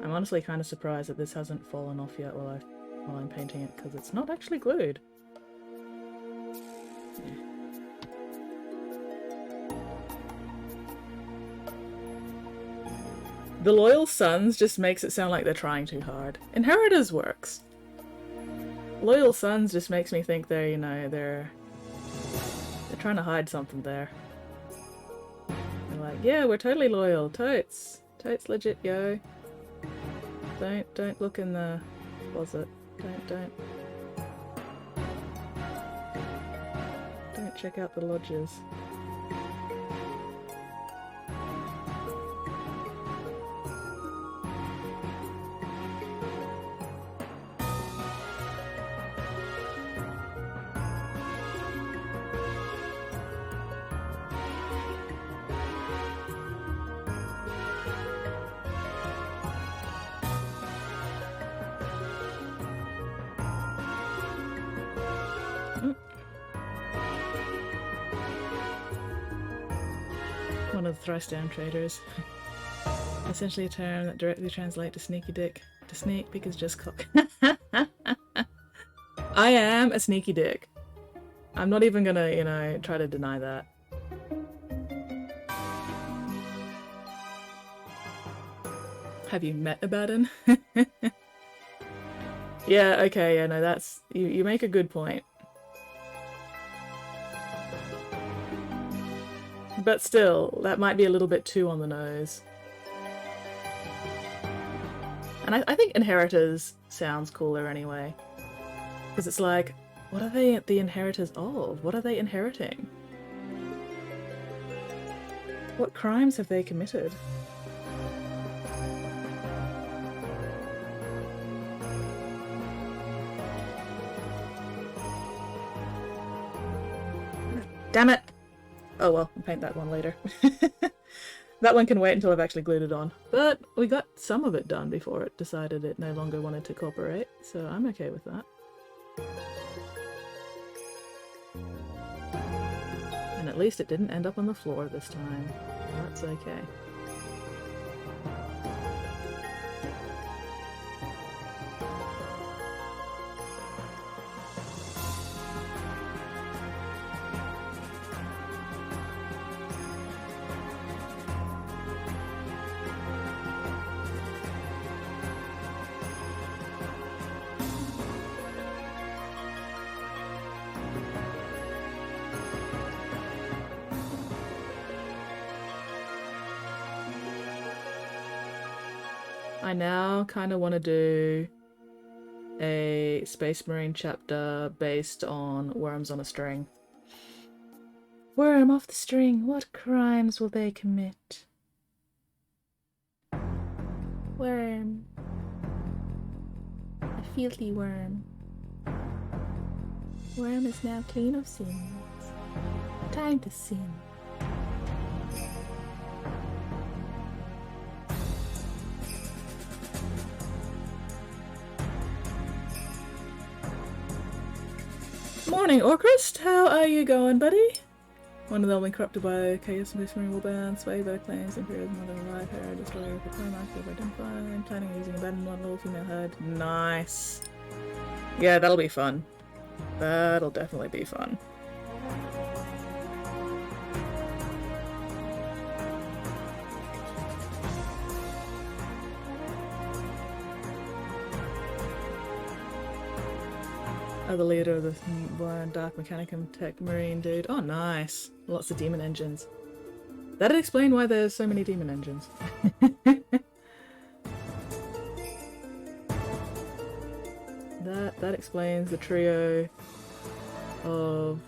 S1: I'm honestly kind of surprised that this hasn't fallen off yet while I'm painting it, because it's not actually glued. Yeah. The Loyal Sons just makes it sound like they're trying too hard. Inheritors works. Loyal Sons just makes me think they're, you know, they're trying to hide something there. They're like, yeah, we're totally loyal. Totes. Totes legit, yo. Don't look in the closet. Don't check out the lodges. One of the thrice down traders. Essentially a term that directly translates to sneaky dick. To sneak because just cock. I am a sneaky dick. I'm not even gonna, you know, try to deny that. Have you met Abaddon? Yeah, okay, yeah, no, that's... You make a good point. But still, that might be a little bit too on the nose. And I think Inheritors sounds cooler anyway. Because it's like, what are they the inheritors of? What are they inheriting? What crimes have they committed? Damn it! Oh well, I'll paint that one later. That one can wait until I've actually glued it on. But we got some of it done before it decided it no longer wanted to cooperate, so I'm okay with that. And at least it didn't end up on the floor this time. That's okay. I now kind of want to do a Space Marine chapter based on Worms on a String. Worm off the string, what crimes will they commit? Worm. A filthy worm. Worm is now clean of sins. Time to sin. Morning, Orcrist! How are you going, buddy? One of them only corrupted by chaos and Marine will ban, swayed by the claims, imperialism, mother alive, hair, destroyer, the climax of identifying, planning on using abandoned one little female herd. Nice. Yeah, that'll be fun. That'll definitely be fun. Oh, the leader of the Dark Mechanicum Tech Marine dude. Oh, nice. Lots of demon engines. That'd explain why there's so many demon engines. That explains the trio of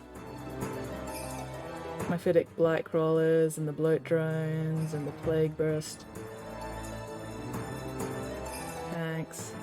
S1: Mephitic Blight Crawlers and the Bloat Drones and the Plague Burst. Thanks.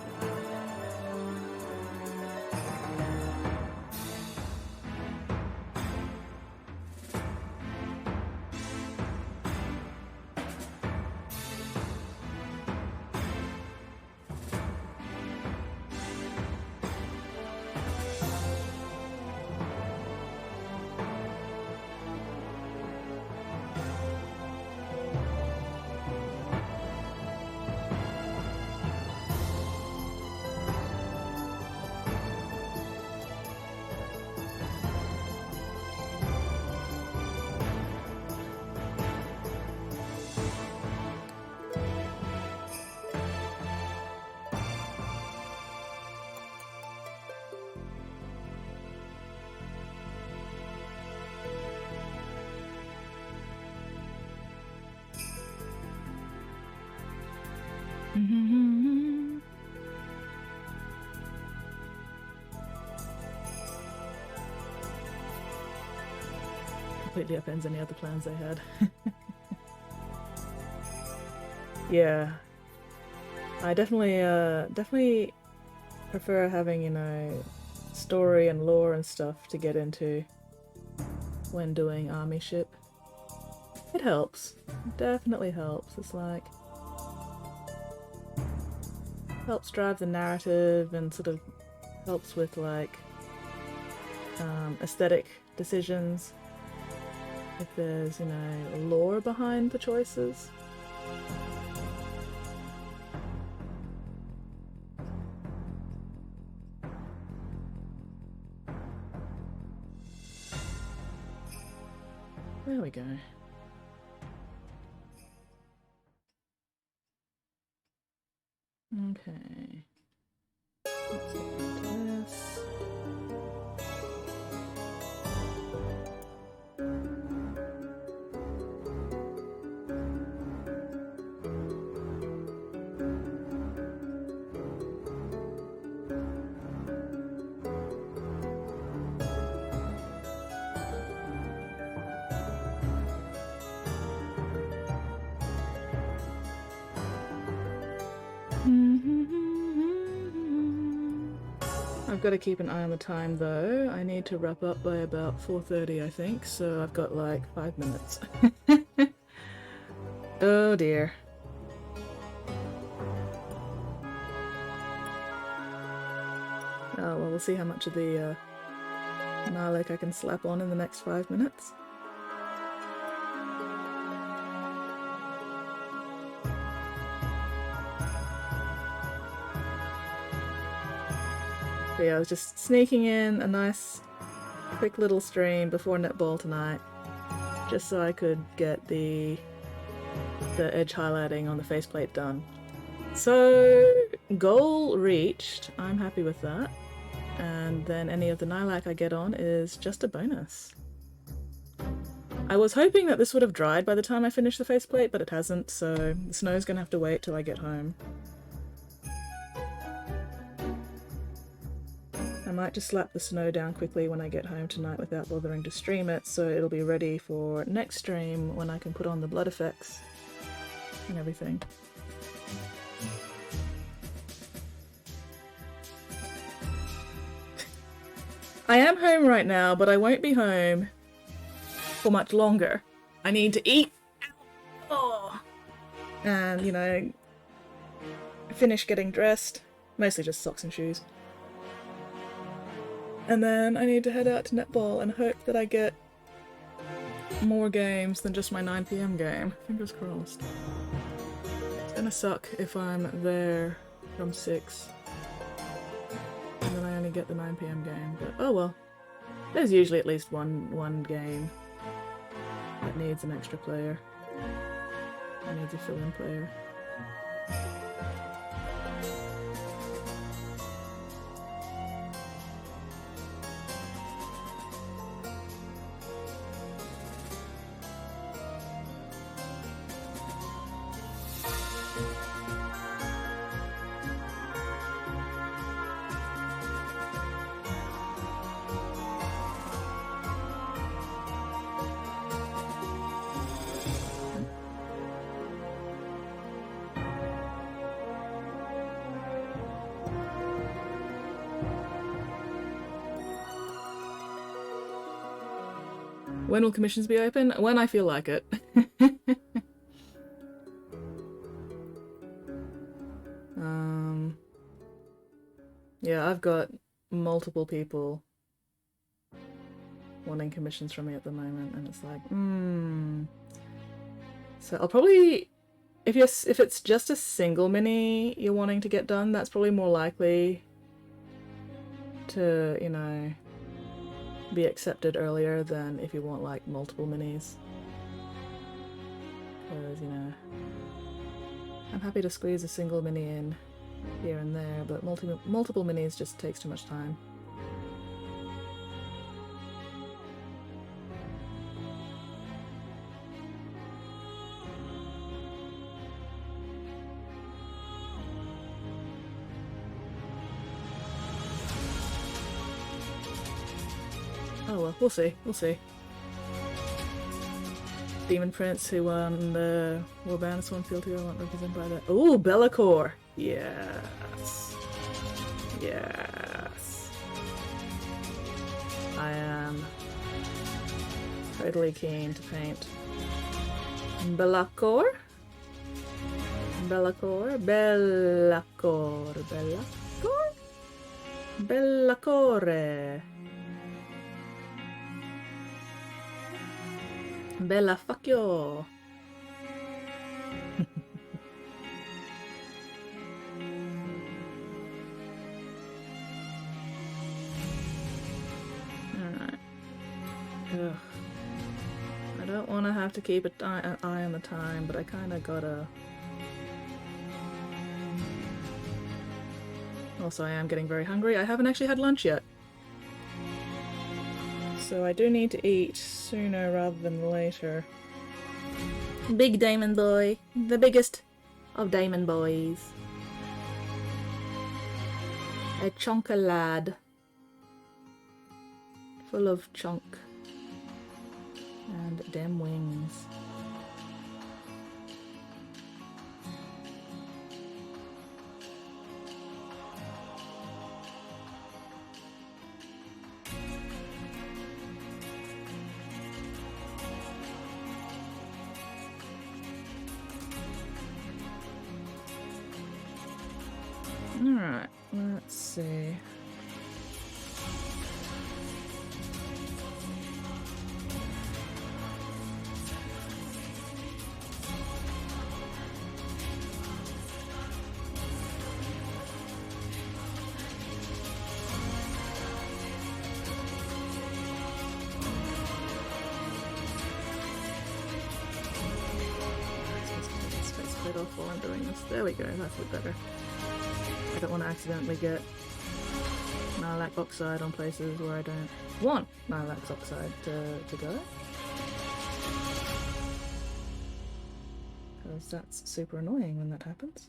S1: Completely upends any other plans they had. Yeah. I definitely prefer having, you know, story and lore and stuff to get into when doing army ship. It helps. It definitely helps. It's like helps drive the narrative and sort of helps with like aesthetic decisions. If there's, you know, lore behind the choices. There we go. Okay. Let's get this. I've got to keep an eye on the time though. I need to wrap up by about 4:30, I think, so I've got like 5 minutes. Oh dear. Oh well, we'll see how much of the Nalek I can slap on in the next 5 minutes. But yeah, I was just sneaking in a nice quick little stream before netball tonight, just so I could get the edge highlighting on the faceplate done. So, goal reached. I'm happy with that. And then any of the Nilak I get on is just a bonus. I was hoping that this would have dried by the time I finish the faceplate, but it hasn't, so the snow's gonna have to wait till I get home. I might just slap the snow down quickly when I get home tonight without bothering to stream it, so it'll be ready for next stream when I can put on the blood effects and everything. I am home right now, but I won't be home for much longer. I need to eat. Oh. And, you know, finish getting dressed. Mostly just socks and shoes. And then I need to head out to netball and hope that I get more games than just my 9 PM game. Fingers crossed. It's gonna suck if I'm there from 6. And then I only get the 9 PM game, but oh well. There's usually at least one game that needs an extra player. That needs a fill-in player. When will commissions be open? When I feel like it. Yeah, I've got multiple people wanting commissions from me at the moment, and it's like, So I'll probably, if it's just a single mini you're wanting to get done, that's probably more likely to, you know, be accepted earlier than if you want like multiple minis. Because, you know, I'm happy to squeeze a single mini in here and there, but multiple minis just takes too much time. Oh well, we'll see. We'll see. Demon Prince, who won the Warband Swanfield, who I want represented by that. Ooh, Bellacore! Yes. Yes. I am totally keen to paint Bellacore. Bellacore. Bellacore. Bellacore. Bellacore. Bella fuck you. Alright. Ugh. I don't want to have to keep an eye on the time, but I kind of gotta. Also, I am getting very hungry. I haven't actually had lunch yet. So I do need to eat sooner rather than later. Big Damon boy. The biggest of Damon boys. A chonka lad. Full of chunk. And damn wings. Alright, let's see. Let's split off while I'm doing this. There we go, that's a bit better. I don't want to accidentally get Nalac oxide on places where I don't want Nalac oxide to go. Because that's super annoying when that happens.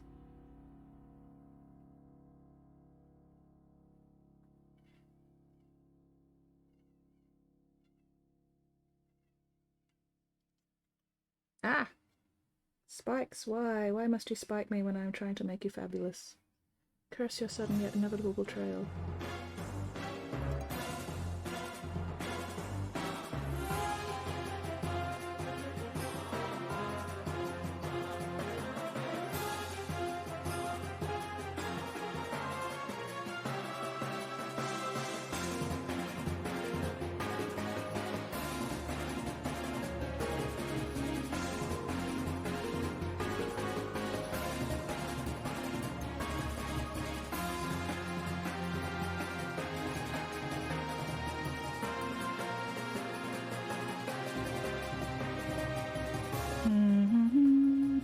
S1: Ah! Spikes, why? Why must you spike me when I'm trying to make you fabulous? Curse your sudden yet inevitable betrayal.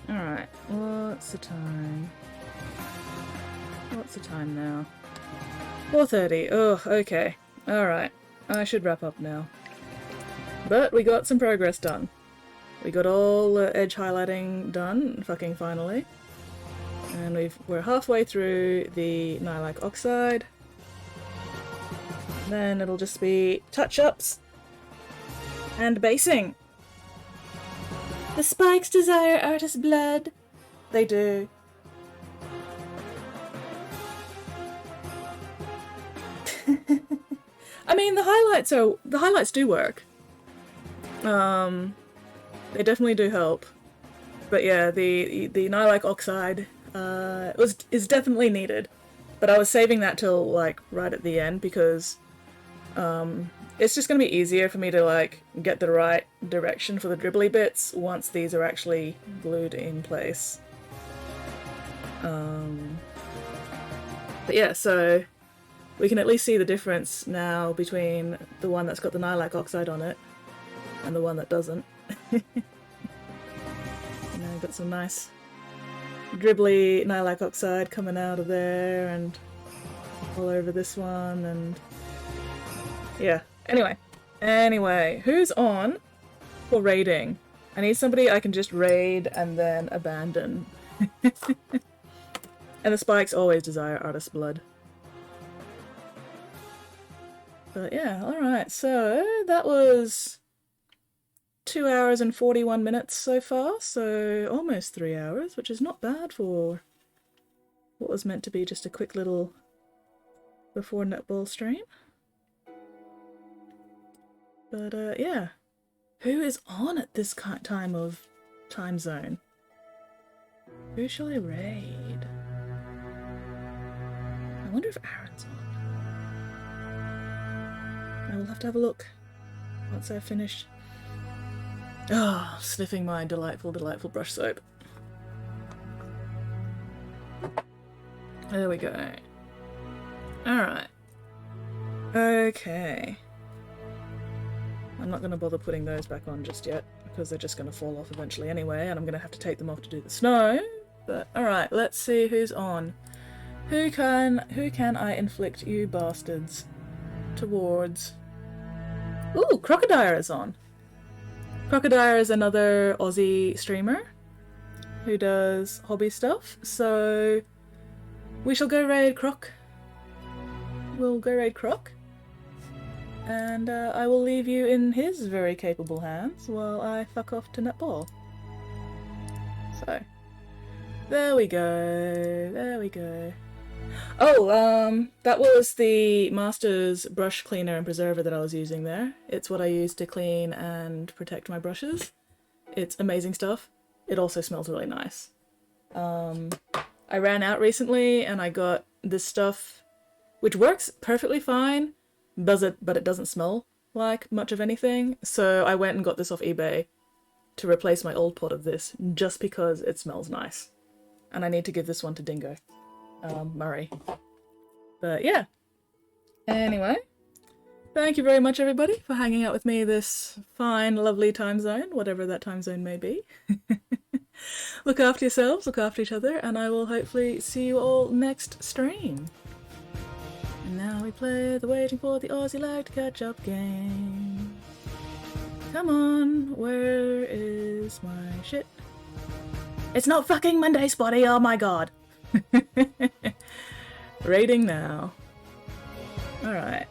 S1: Alright, what's the time? What's the time now? 4:30. Oh, okay. Alright, I should wrap up now. But we got some progress done. We got all the edge highlighting done, fucking finally. And we're halfway through the Nalac oxide. Then it'll just be touch-ups and basing. The spikes desire artist blood. They do. I mean, the highlights do work. They definitely do help. But yeah, the Nalac oxide is definitely needed. But I was saving that till like right at the end because it's just going to be easier for me to like get the right direction for the dribbly bits once these are actually glued in place. But yeah, so we can at least see the difference now between the one that's got the Nalac oxide on it and the one that doesn't. You know, got some nice dribbly Nalac oxide coming out of there and all over this one, and yeah. Anyway, who's on for raiding? I need somebody I can just raid and then abandon. And the spikes always desire artist blood. But yeah, alright, so that was 2 hours and 41 minutes so far, so almost 3 hours, which is not bad for what was meant to be just a quick little before netball stream. But yeah, who is on at this time zone? Who shall I raid? I wonder if Aaron's on. I will have to have a look once I've finished. Ah, sniffing my delightful, delightful brush soap. There we go. Alright. Okay. I'm not going to bother putting those back on just yet, because they're just going to fall off eventually anyway, and I'm going to have to take them off to do the snow. But alright, let's see who's on. Who can I inflict you bastards towards? Ooh, Crocodile is on. Crocodile is another Aussie streamer who does hobby stuff, so we shall go raid Croc. We'll go raid Croc. And I will leave you in his very capable hands while I fuck off to netball. So, there we go, there we go. Oh, that was the Master's brush cleaner and preserver that I was using there. It's what I use to clean and protect my brushes. It's amazing stuff. It also smells really nice. I ran out recently and I got this stuff, which works perfectly fine, but it doesn't smell like much of anything. So I went and got this off eBay to replace my old pot of this, just because it smells nice. And I need to give this one to Dingo. Murray. But yeah. Anyway, thank you very much everybody for hanging out with me this fine, lovely time zone, whatever that time zone may be. Look after yourselves, look after each other, and I will hopefully see you all next stream. And now we play the waiting for the Aussie lag to catch up game. Come on, where is my shit? It's not fucking Monday, Spotty, oh my god. Raiding now. Alright.